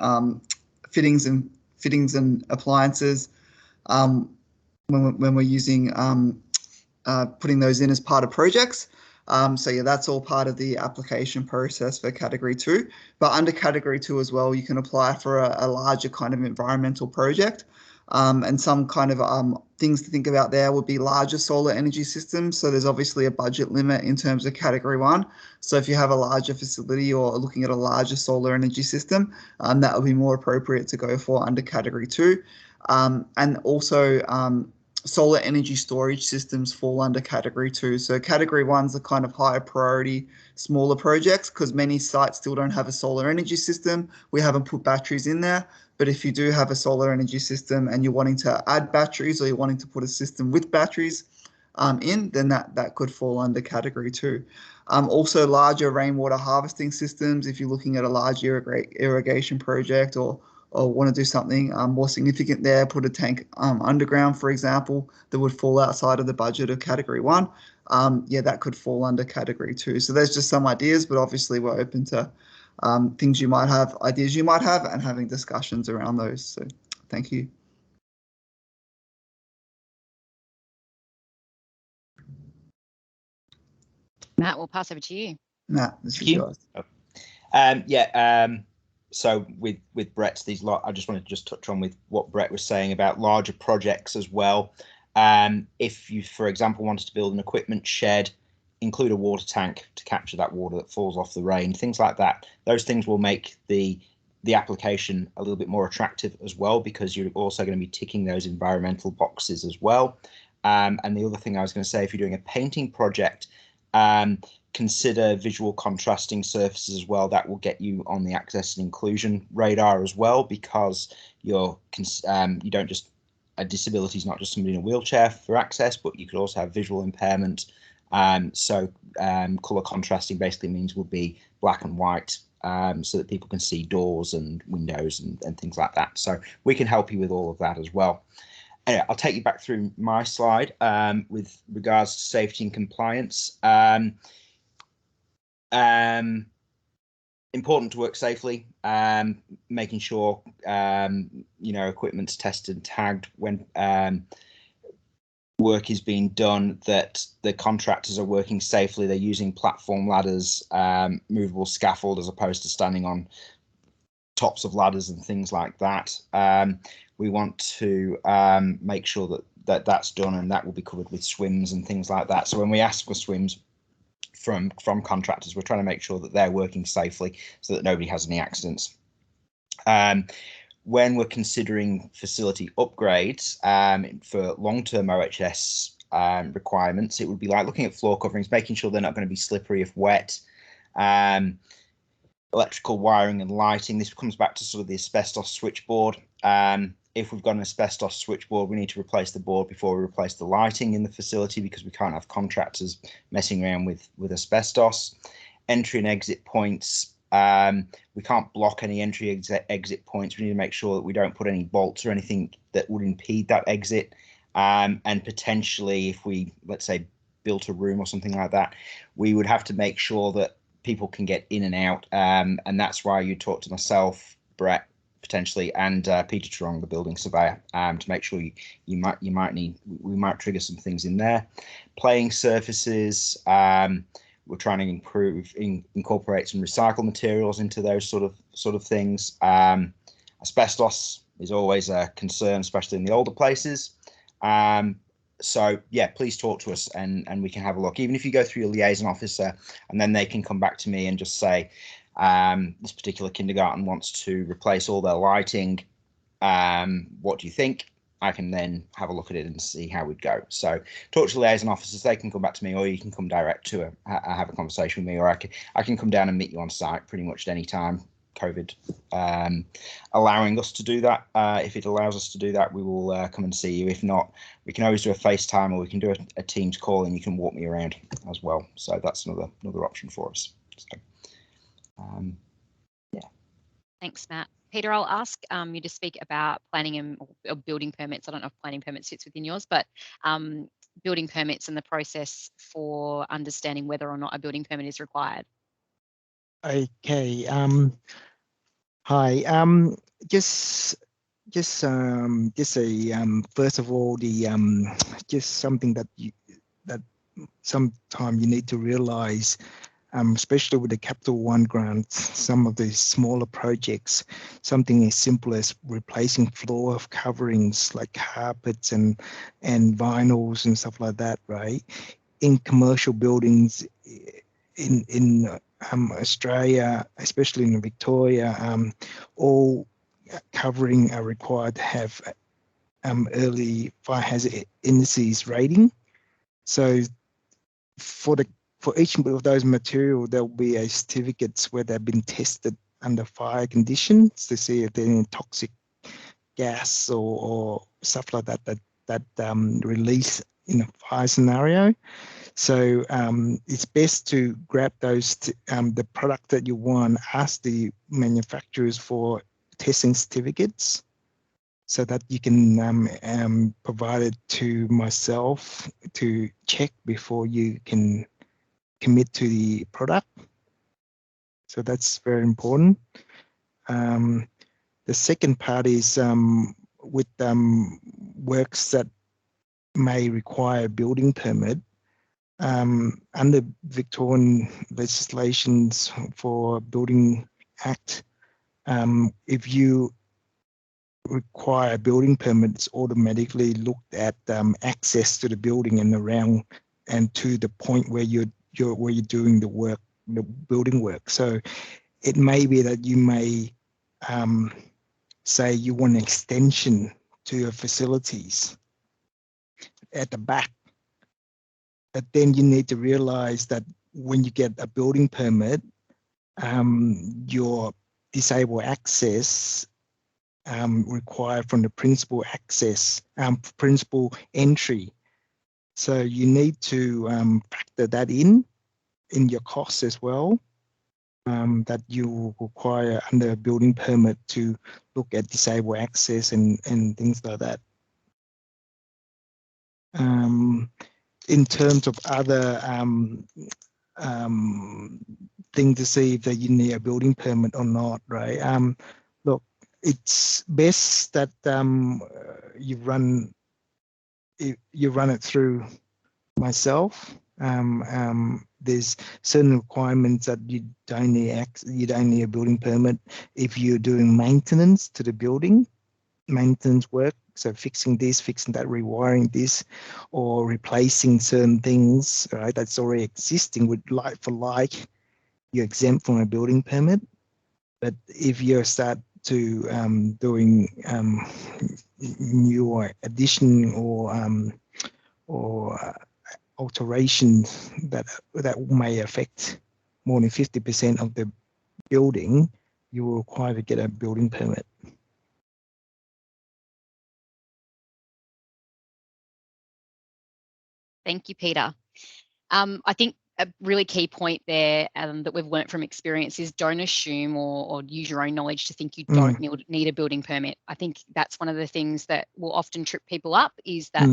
fittings and appliances when we're using putting those in as part of projects. So yeah, that's all part of the application process for category 2. But under category 2 as well, you can apply for a larger kind of environmental project. And some kind of things to think about there would be larger solar energy systems. So there's obviously a budget limit in terms of category 1. So if you have a larger facility or looking at a larger solar energy system, that would be more appropriate to go for under category 2. And also solar energy storage systems fall under category 2. So category 1's are kind of higher priority, smaller projects because many sites still don't have a solar energy system. We haven't put batteries in there. But if you do have a solar energy system and you're wanting to add batteries or you're wanting to put a system with batteries in, then that could fall under category 2. Also larger rainwater harvesting systems, if you're looking at a large irrigation project or want to do something more significant there, put a tank underground, for example, that would fall outside of the budget of category 1. Yeah, that could fall under category 2. So there's just some ideas, but obviously we're open to things you might have, ideas you might have, and having discussions around those. So thank you. Matt, we'll pass over to you. Matt, this is yours. So with Brett's I just wanted to just touch on with what Brett was saying about larger projects as well. If you, for example, wanted to build an equipment shed, include a water tank to capture that water that falls off the rain, things like that. Those things will make the application a little bit more attractive as well, because you're also going to be ticking those environmental boxes as well. And the other thing I was going to say, if you're doing a painting project, consider visual contrasting surfaces as well. That will get you on the access and inclusion radar as well, because you don't just, a disability is not just somebody in a wheelchair for access, but you could also have visual impairment. So colour contrasting basically means will be black and white, so that people can see doors and windows and things like that. So we can help you with all of that as well. Anyway, I'll take you back through my slide with regards to safety and compliance. Important to work safely, making sure equipment's tested and tagged when work is being done, that the contractors are working safely, they're using platform ladders, movable scaffold as opposed to standing on tops of ladders and things like that. We want to make sure that that's done, and that will be covered with swims and things like that. So when we ask for swims from contractors, we're trying to make sure that they're working safely so that nobody has any accidents. When we're considering facility upgrades for long-term OHS requirements, it would be like looking at floor coverings, making sure they're not going to be slippery if wet, electrical wiring and lighting. This comes back to sort of the asbestos switchboard. If we've got an asbestos switchboard, we need to replace the board before we replace the lighting in the facility, because we can't have contractors messing around with asbestos. Entry and exit points. We can't block any entry exit points. We need to make sure that we don't put any bolts or anything that would impede that exit. And potentially, if we, let's say, built a room or something like that, we would have to make sure that people can get in and out. And that's why you talk to myself, Brett, potentially, and Peter Truong, the building surveyor, to make sure we might trigger some things in there. Playing surfaces. We're trying to incorporate some recycled materials into those sort of things. Asbestos is always a concern, especially in the older places. So yeah, please talk to us and we can have a look. Even if you go through your liaison officer, and then they can come back to me and just say, this particular kindergarten wants to replace all their lighting. What do you think? I can then have a look at it and see how we'd go. So talk to liaison officers, they can come back to me, or you can come direct to have a conversation with me, or I can come down and meet you on site pretty much at any time, COVID allowing us to do that. If it allows us to do that, we will come and see you. If not, we can always do a FaceTime, or we can do a Teams call and you can walk me around as well. So that's another option for us. So, yeah. Thanks, Matt. Peter, I'll ask you to speak about planning or building permits. I don't know if planning permits fits within yours, but building permits and the process for understanding whether or not a building permit is required. Okay. Hi. Just first of all, just something that sometime you need to realize. Especially with the Capital One grants, some of the smaller projects, something as simple as replacing floor coverings like carpets and vinyls and stuff like that, right? In commercial buildings in Australia, especially in Victoria, all covering are required to have early fire hazard indices rating. So for each of those material, there'll be a certificates where they've been tested under fire conditions to see if there's any toxic gas or stuff like that release in a fire scenario. So it's best to grab those the product that you want, ask the manufacturers for testing certificates, so that you can provide it to myself to check before you can commit to the product. So that's very important. The second part is with works that may require a building permit. Under Victorian legislations for Building Act, if you require a building permit, it's automatically looked at access to the building and around and to the point where you're doing the work, the building work. So it may be that you may say you want an extension to your facilities at the back, but then you need to realize that when you get a building permit, your disabled access required from the principal access, principal entry. So you need to factor that in your costs as well, that you require under a building permit to look at disabled access and things like that. In terms of other thing to see if that you need a building permit or not, right? Look, it's best that you run it through myself. There's certain requirements that you don't need a building permit if you're doing maintenance to the building, maintenance work. So fixing this, fixing that, rewiring this, or replacing certain things, right? That's already existing with like for like, you're exempt from a building permit. But if you start doing new addition or alterations that may affect more than 50% of the building, you will require to get a building permit. Thank you, Peter. I think a really key point there that we've learnt from experience is don't assume or use your own knowledge to think you don't need a building permit. I think that's one of the things that will often trip people up, is that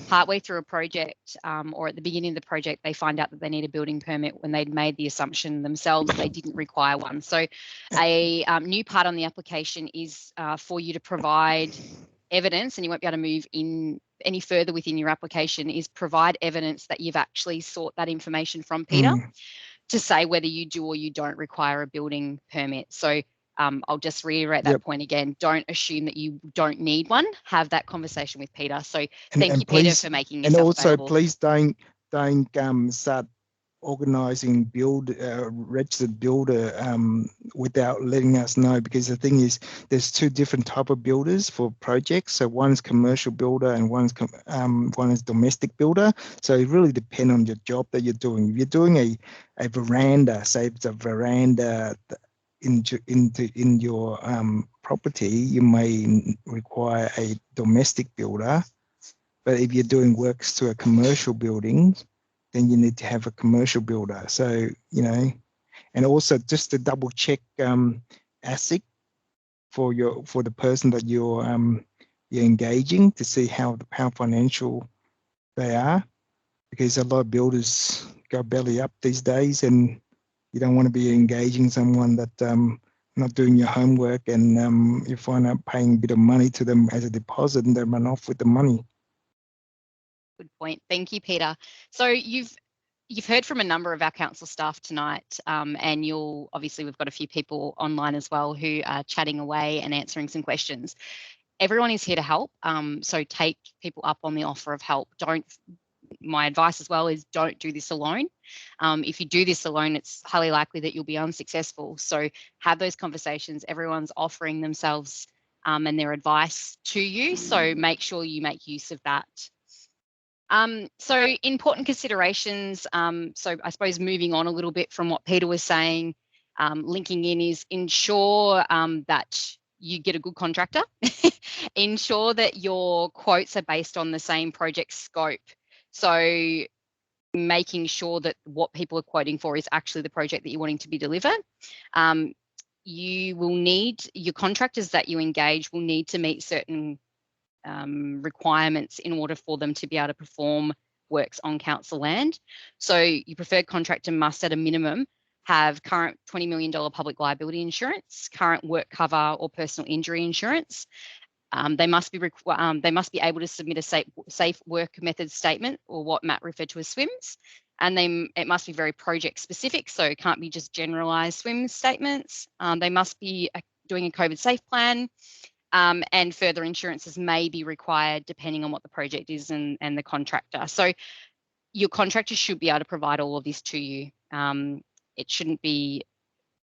partway through a project or at the beginning of the project, they find out that they need a building permit when they'd made the assumption themselves they didn't require one. So a new part on the application is for you to provide evidence, and you won't be able to move in any further within your application, is provide evidence that you've actually sought that information from Peter to say whether you do or you don't require a building permit. So I'll just reiterate that point again. Don't assume that you don't need one. Have that conversation with Peter. So thank you, Peter, for making yourself available. Please don't start organising registered builder without letting us know, because the thing is, there's two different type of builders for projects. So one's commercial builder and one is domestic builder. So it really depends on your job that you're doing. If you're doing a veranda, say it's a veranda in your property, you may require a domestic builder. But if you're doing works to a commercial building, then you need to have a commercial builder. So, and also just to double check ASIC for the person that you're engaging, to see how financial they are, because a lot of builders go belly up these days, and you don't want to be engaging someone that not doing your homework, and you find out paying a bit of money to them as a deposit, and they run off with the money. Good point. Thank you, Peter. So you've heard from a number of our council staff tonight, and we've got a few people online as well who are chatting away and answering some questions. Everyone is here to help, so take people up on the offer of help. My advice as well is don't do this alone. If you do this alone, it's highly likely that you'll be unsuccessful. So have those conversations. Everyone's offering themselves and their advice to you, so make sure you make use of that. So important considerations. So I suppose moving on a little bit from what Peter was saying, linking in is ensure that you get a good contractor. Ensure that your quotes are based on the same project scope. So making sure that what people are quoting for is actually the project that you're wanting to be delivered. You will need, your contractors that you engage will need to meet certain requirements in order for them to be able to perform works on council land. So your preferred contractor must at a minimum have current $20 million public liability insurance, current work cover or personal injury insurance. They must be able to submit a safe work method statement, or what Matt referred to as SWIMS, and it must be very project specific, so it can't be just generalised SWIMS statements. They must be doing a COVID safe plan, and further insurances may be required depending on what the project is and the contractor. So your contractor should be able to provide all of this to you. It shouldn't be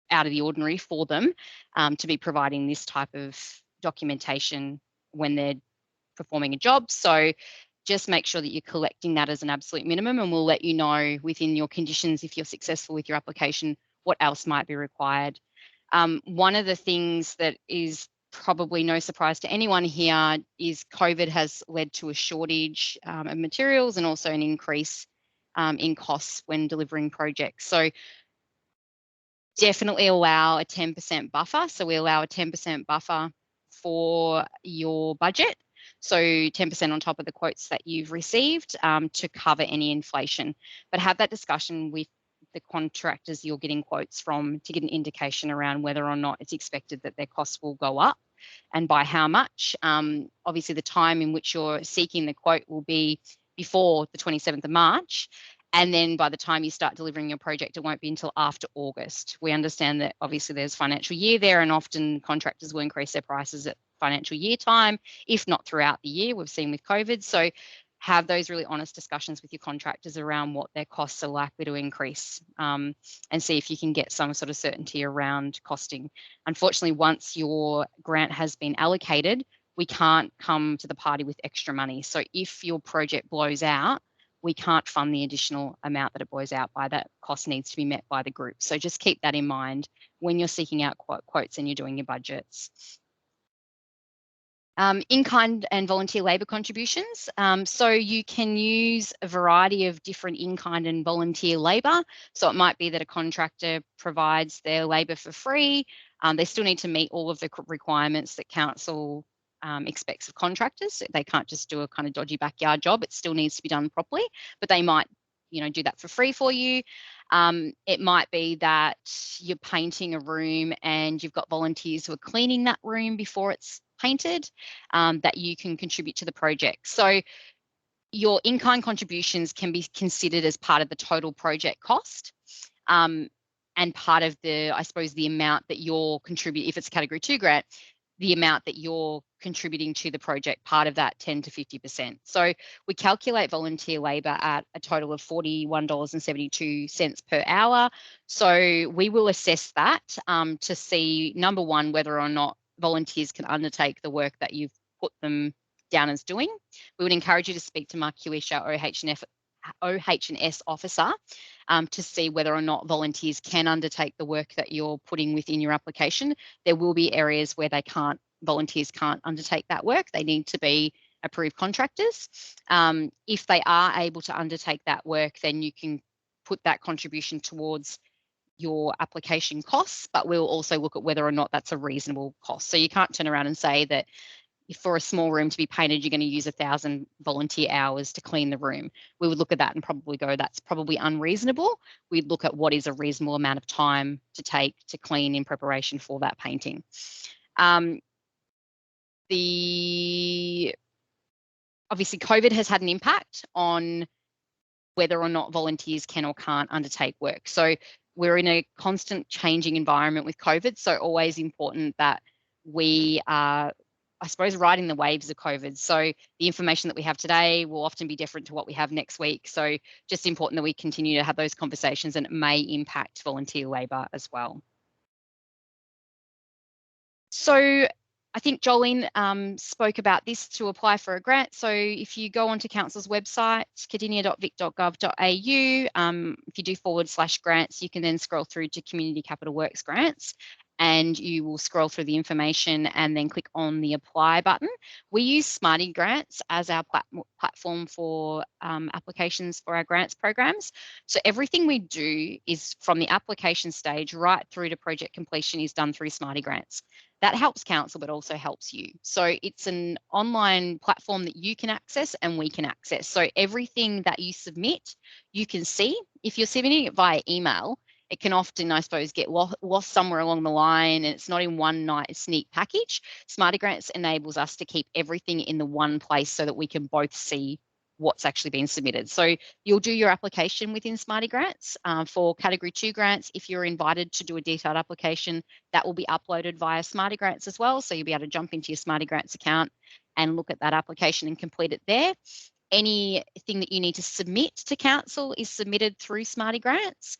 out of the ordinary for them to be providing this type of documentation when they're performing a job. So just make sure that you're collecting that as an absolute minimum, and we'll let you know within your conditions, if you're successful with your application, what else might be required. One of the things that is probably no surprise to anyone here is COVID has led to a shortage of materials and also an increase in costs when delivering projects. So definitely allow a 10% buffer. So we allow a 10% buffer for your budget. So 10% on top of the quotes that you've received to cover any inflation. But have that discussion with the contractors you're getting quotes from to get an indication around whether or not it's expected that their costs will go up and by how much. Obviously, the time in which you're seeking the quote will be before the 27th of March. And then by the time you start delivering your project, it won't be until after August. We understand that obviously there's financial year there, and often contractors will increase their prices at financial year time, if not throughout the year. We've seen with COVID. So have those really honest discussions with your contractors around what their costs are likely to increase, and see if you can get some sort of certainty around costing. Unfortunately, once your grant has been allocated, we can't come to the party with extra money. So if your project blows out, we can't fund the additional amount that it blows out by. That cost needs to be met by the group. So just keep that in mind when you're seeking out quotes and you're doing your budgets. In-kind and volunteer labour contributions. So you can use a variety of different in-kind and volunteer labour. So it might be that a contractor provides their labour for free. They still need to meet all of the requirements that council expects of contractors. They can't just do a kind of dodgy backyard job. It still needs to be done properly, but they might, do that for free for you. It might be that you're painting a room and you've got volunteers who are cleaning that room before it's painted, that you can contribute to the project. So your in-kind contributions can be considered as part of the total project cost, and part of the, I suppose, the amount that you're contributing, if it's a category 2 grant, the amount that you're contributing to the project, part of that 10 to 50%. So we calculate volunteer labour at a total of $41.72 per hour. So we will assess that to see, number one, whether or not volunteers can undertake the work that you've put them down as doing. We would encourage you to speak to Mark Hewish, our OH&S officer, to see whether or not volunteers can undertake the work that you're putting within your application. There will be areas where volunteers can't undertake that work. They need to be approved contractors. If they are able to undertake that work, then you can put that contribution towards your application costs, but we'll also look at whether or not that's a reasonable cost. So you can't turn around and say that if for a small room to be painted, you're going to use 1,000 volunteer hours to clean the room. We would look at that and probably go, that's probably unreasonable. We'd look at what is a reasonable amount of time to take to clean in preparation for that painting. Obviously, COVID has had an impact on whether or not volunteers can or can't undertake work. So we're in a constant changing environment with COVID, so always important that we are, I suppose, riding the waves of COVID. So the information that we have today will often be different to what we have next week. So just important that we continue to have those conversations, and it may impact volunteer labour as well. So I think Jolene spoke about this to apply for a grant. So if you go onto Council's website, cardinia.vic.gov.au, if you do /grants, you can then scroll through to Community Capital Works grants, and you will scroll through the information and then click on the apply button. We use Smarty Grants as our platform for applications for our grants programs. So everything we do is from the application stage right through to project completion is done through Smarty Grants. That helps council, but also helps you. So it's an online platform that you can access and we can access. So everything that you submit, you can see. If you're submitting it via email, it can often, I suppose, get lost somewhere along the line, and it's not in one nice, neat package. Smarty Grants enables us to keep everything in the one place so that we can both see what's actually been submitted. So you'll do your application within Smarty Grants. For category 2 grants, if you're invited to do a detailed application, that will be uploaded via Smarty Grants as well. So you'll be able to jump into your Smarty Grants account and look at that application and complete it there. Anything that you need to submit to council is submitted through Smarty Grants.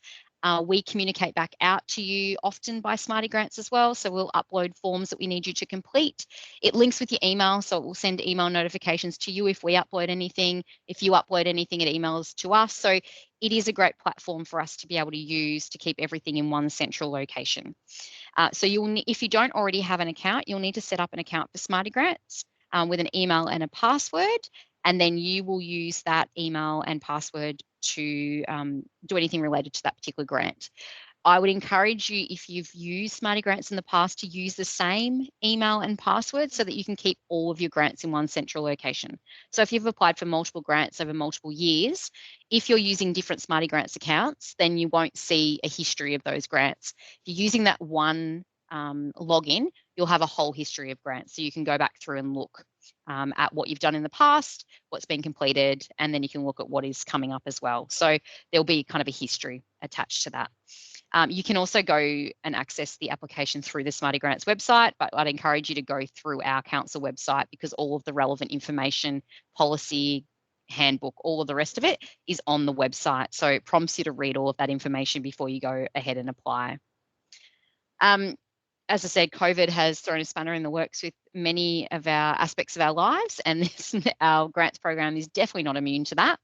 We communicate back out to you often by Smarty Grants as well. So we'll upload forms that we need you to complete. It links with your email, so it will send email notifications to you if we upload anything. If you upload anything, it emails to us. So it is a great platform for us to be able to use to keep everything in one central location. So if you don't already have an account, you'll need to set up an account for Smarty Grants with an email and a password. And then you will use that email and password to do anything related to that particular grant. I would encourage you, if you've used Smarty Grants in the past, to use the same email and password so that you can keep all of your grants in one central location. So if you've applied for multiple grants over multiple years, if you're using different Smarty Grants accounts, then you won't see a history of those grants. If you're using that one login, you'll have a whole history of grants. So you can go back through and look at what you've done in the past, what's been completed, and then you can look at what is coming up as well. So there'll be kind of a history attached to that. You can also go and access the application through the Smarty Grants website, but I'd encourage you to go through our council website because all of the relevant information, policy, handbook, all of the rest of it is on the website. So it prompts you to read all of that information before you go ahead and apply. As I said, COVID has thrown a spanner in the works with many of our aspects of our lives, and our grants program is definitely not immune to that.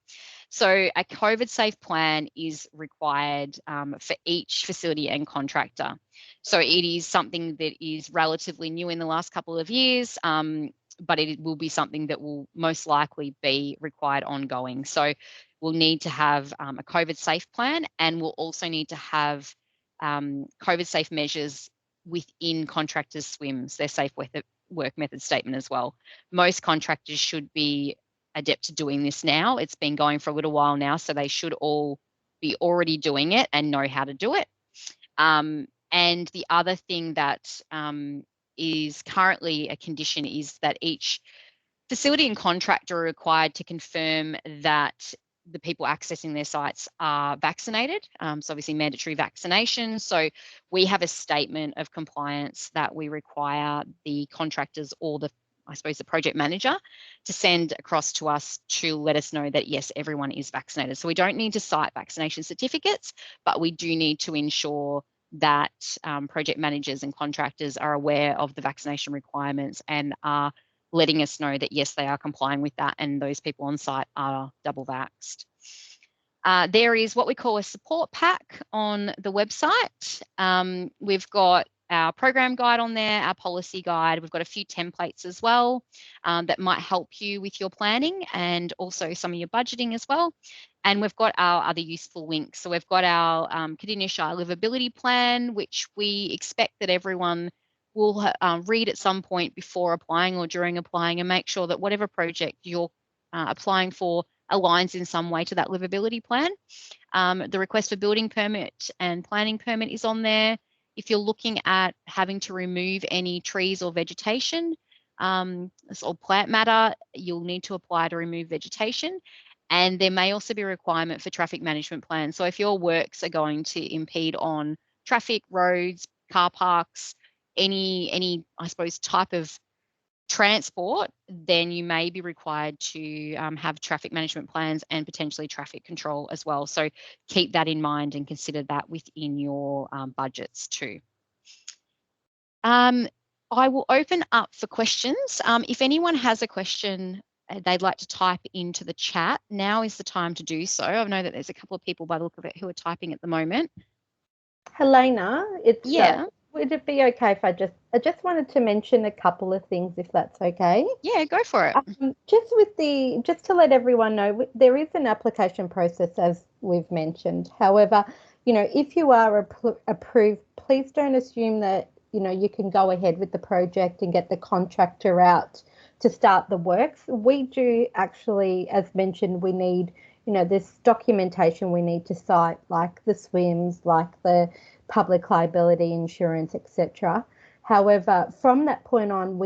So a COVID safe plan is required for each facility and contractor. So it is something that is relatively new in the last couple of years, but it will be something that will most likely be required ongoing. So we'll need to have a COVID safe plan, and we'll also need to have COVID safe measures within contractors' SWMS, their safe work method statement as well. Most contractors should be adept to doing this now. It's been going for a little while now, so they should all be already doing it and know how to do it. And the other thing that is currently a condition is that each facility and contractor are required to confirm that the people accessing their sites are vaccinated. So obviously mandatory vaccination. So we have a statement of compliance that we require the contractors or the project manager to send across to us to let us know that yes, everyone is vaccinated. So we don't need to cite vaccination certificates, but we do need to ensure that project managers and contractors are aware of the vaccination requirements and are letting us know that yes, they are complying with that and those people on site are double vaxxed. There is what we call a support pack on the website. We've got our program guide on there, our policy guide. We've got a few templates as well that might help you with your planning and also some of your budgeting as well. And we've got our other useful links. So we've got our Cardinia Shire Livability Plan, which we expect that everyone will read at some point before applying or during applying, and make sure that whatever project you're applying for aligns in some way to that livability plan. The request for building permit and planning permit is on there. If you're looking at having to remove any trees or vegetation or plant matter, you'll need to apply to remove vegetation. And there may also be a requirement for traffic management plans. So if your works are going to impede on traffic, roads, car parks, any I suppose type of transport, then you may be required to have traffic management plans and potentially traffic control as well. So keep that in mind and consider that within your budgets too. I will open up for questions. If anyone has a question they'd like to type into the chat, now is the time to do so. I know that there's a couple of people by the look of it who are typing at the moment. Helena, it's yeah. Would it be okay if I just wanted to mention a couple of things, if that's okay? Yeah, go for it. Just to let everyone know, there is an application process, as we've mentioned. However, if you are approved, please don't assume that you can go ahead with the project and get the contractor out to start the works. We do actually, as mentioned, we need this documentation we need to cite, like the SWMS, like the public liability insurance, etc. However, from that point on,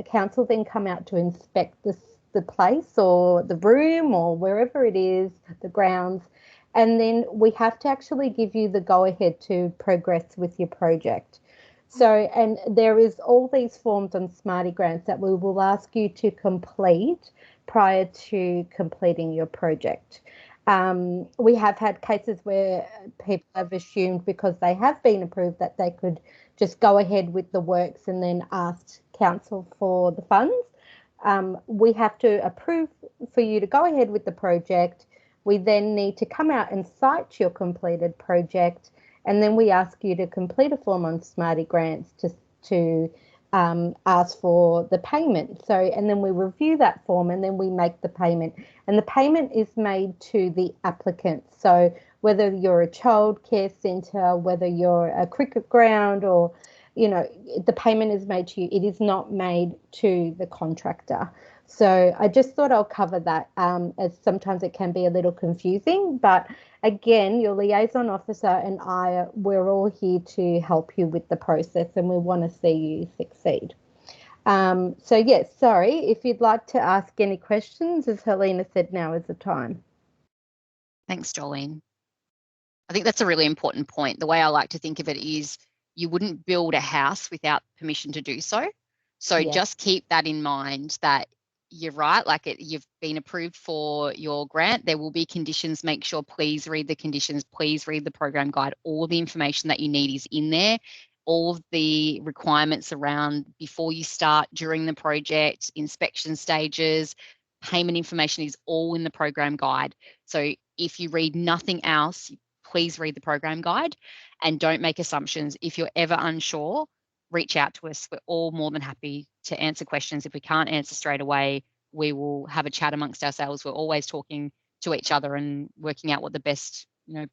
council then come out to inspect the place or the room or wherever it is, the grounds, and then we have to actually give you the go-ahead to progress with your project. So, and there is all these forms on Smarty Grants that we will ask you to complete prior to completing your project. We have had cases where people have assumed because they have been approved that they could just go ahead with the works and then ask council for the funds. We have to approve for you to go ahead with the project. We then need to come out and cite your completed project, and then we ask you to complete a form on Smarty Grants to ask for the payment. So, and then we review that form and then we make the payment, and the payment is made to the applicant. So whether you're a childcare centre, whether you're a cricket ground, or the payment is made to you. It is not made to the contractor. So I just thought I'll cover that, as sometimes it can be a little confusing. But again, your liaison officer and we're all here to help you with the process, and we want to see you succeed. So yes, sorry, if you'd like to ask any questions, as Helena said, now is the time. Thanks, Jolene. I think that's a really important point. The way I like to think of it is you wouldn't build a house without permission to do so. So just keep that in mind, that you're right, like you've been approved for your grant. There will be conditions. Make sure, please read the conditions, please read the program guide. All the information that you need is in there. All of the requirements around before you start, during the project, inspection stages, payment information is all in the program guide. So if you read nothing else, please read the program guide and don't make assumptions. If you're ever unsure, reach out to us. We're all more than happy to answer questions. If we can't answer straight away, we will have a chat amongst ourselves. We're always talking to each other and working out what the best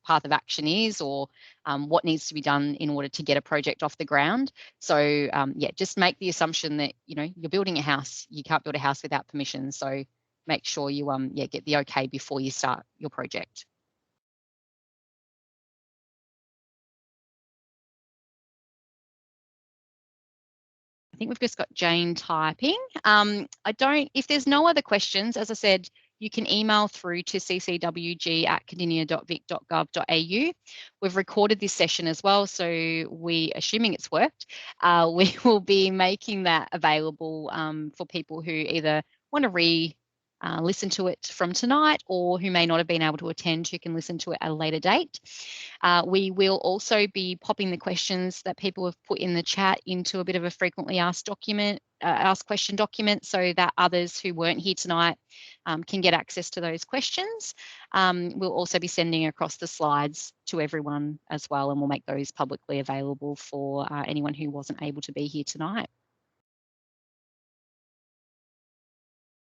path of action is, or what needs to be done in order to get a project off the ground. So yeah, just make the assumption that you're building a house. You can't build a house without permission. So make sure you get the okay before you start your project. I think we've just got Jane typing. If there's no other questions, as I said, you can email through to ccwg@cardinia.vic.gov.au. We've recorded this session as well, so assuming it's worked, we will be making that available for people who either want to listen to it from tonight, or who may not have been able to attend, who can listen to it at a later date. We will also be popping the questions that people have put in the chat into a bit of a frequently asked question document, so that others who weren't here tonight can get access to those questions. We'll also be sending across the slides to everyone as well, and we'll make those publicly available for anyone who wasn't able to be here tonight.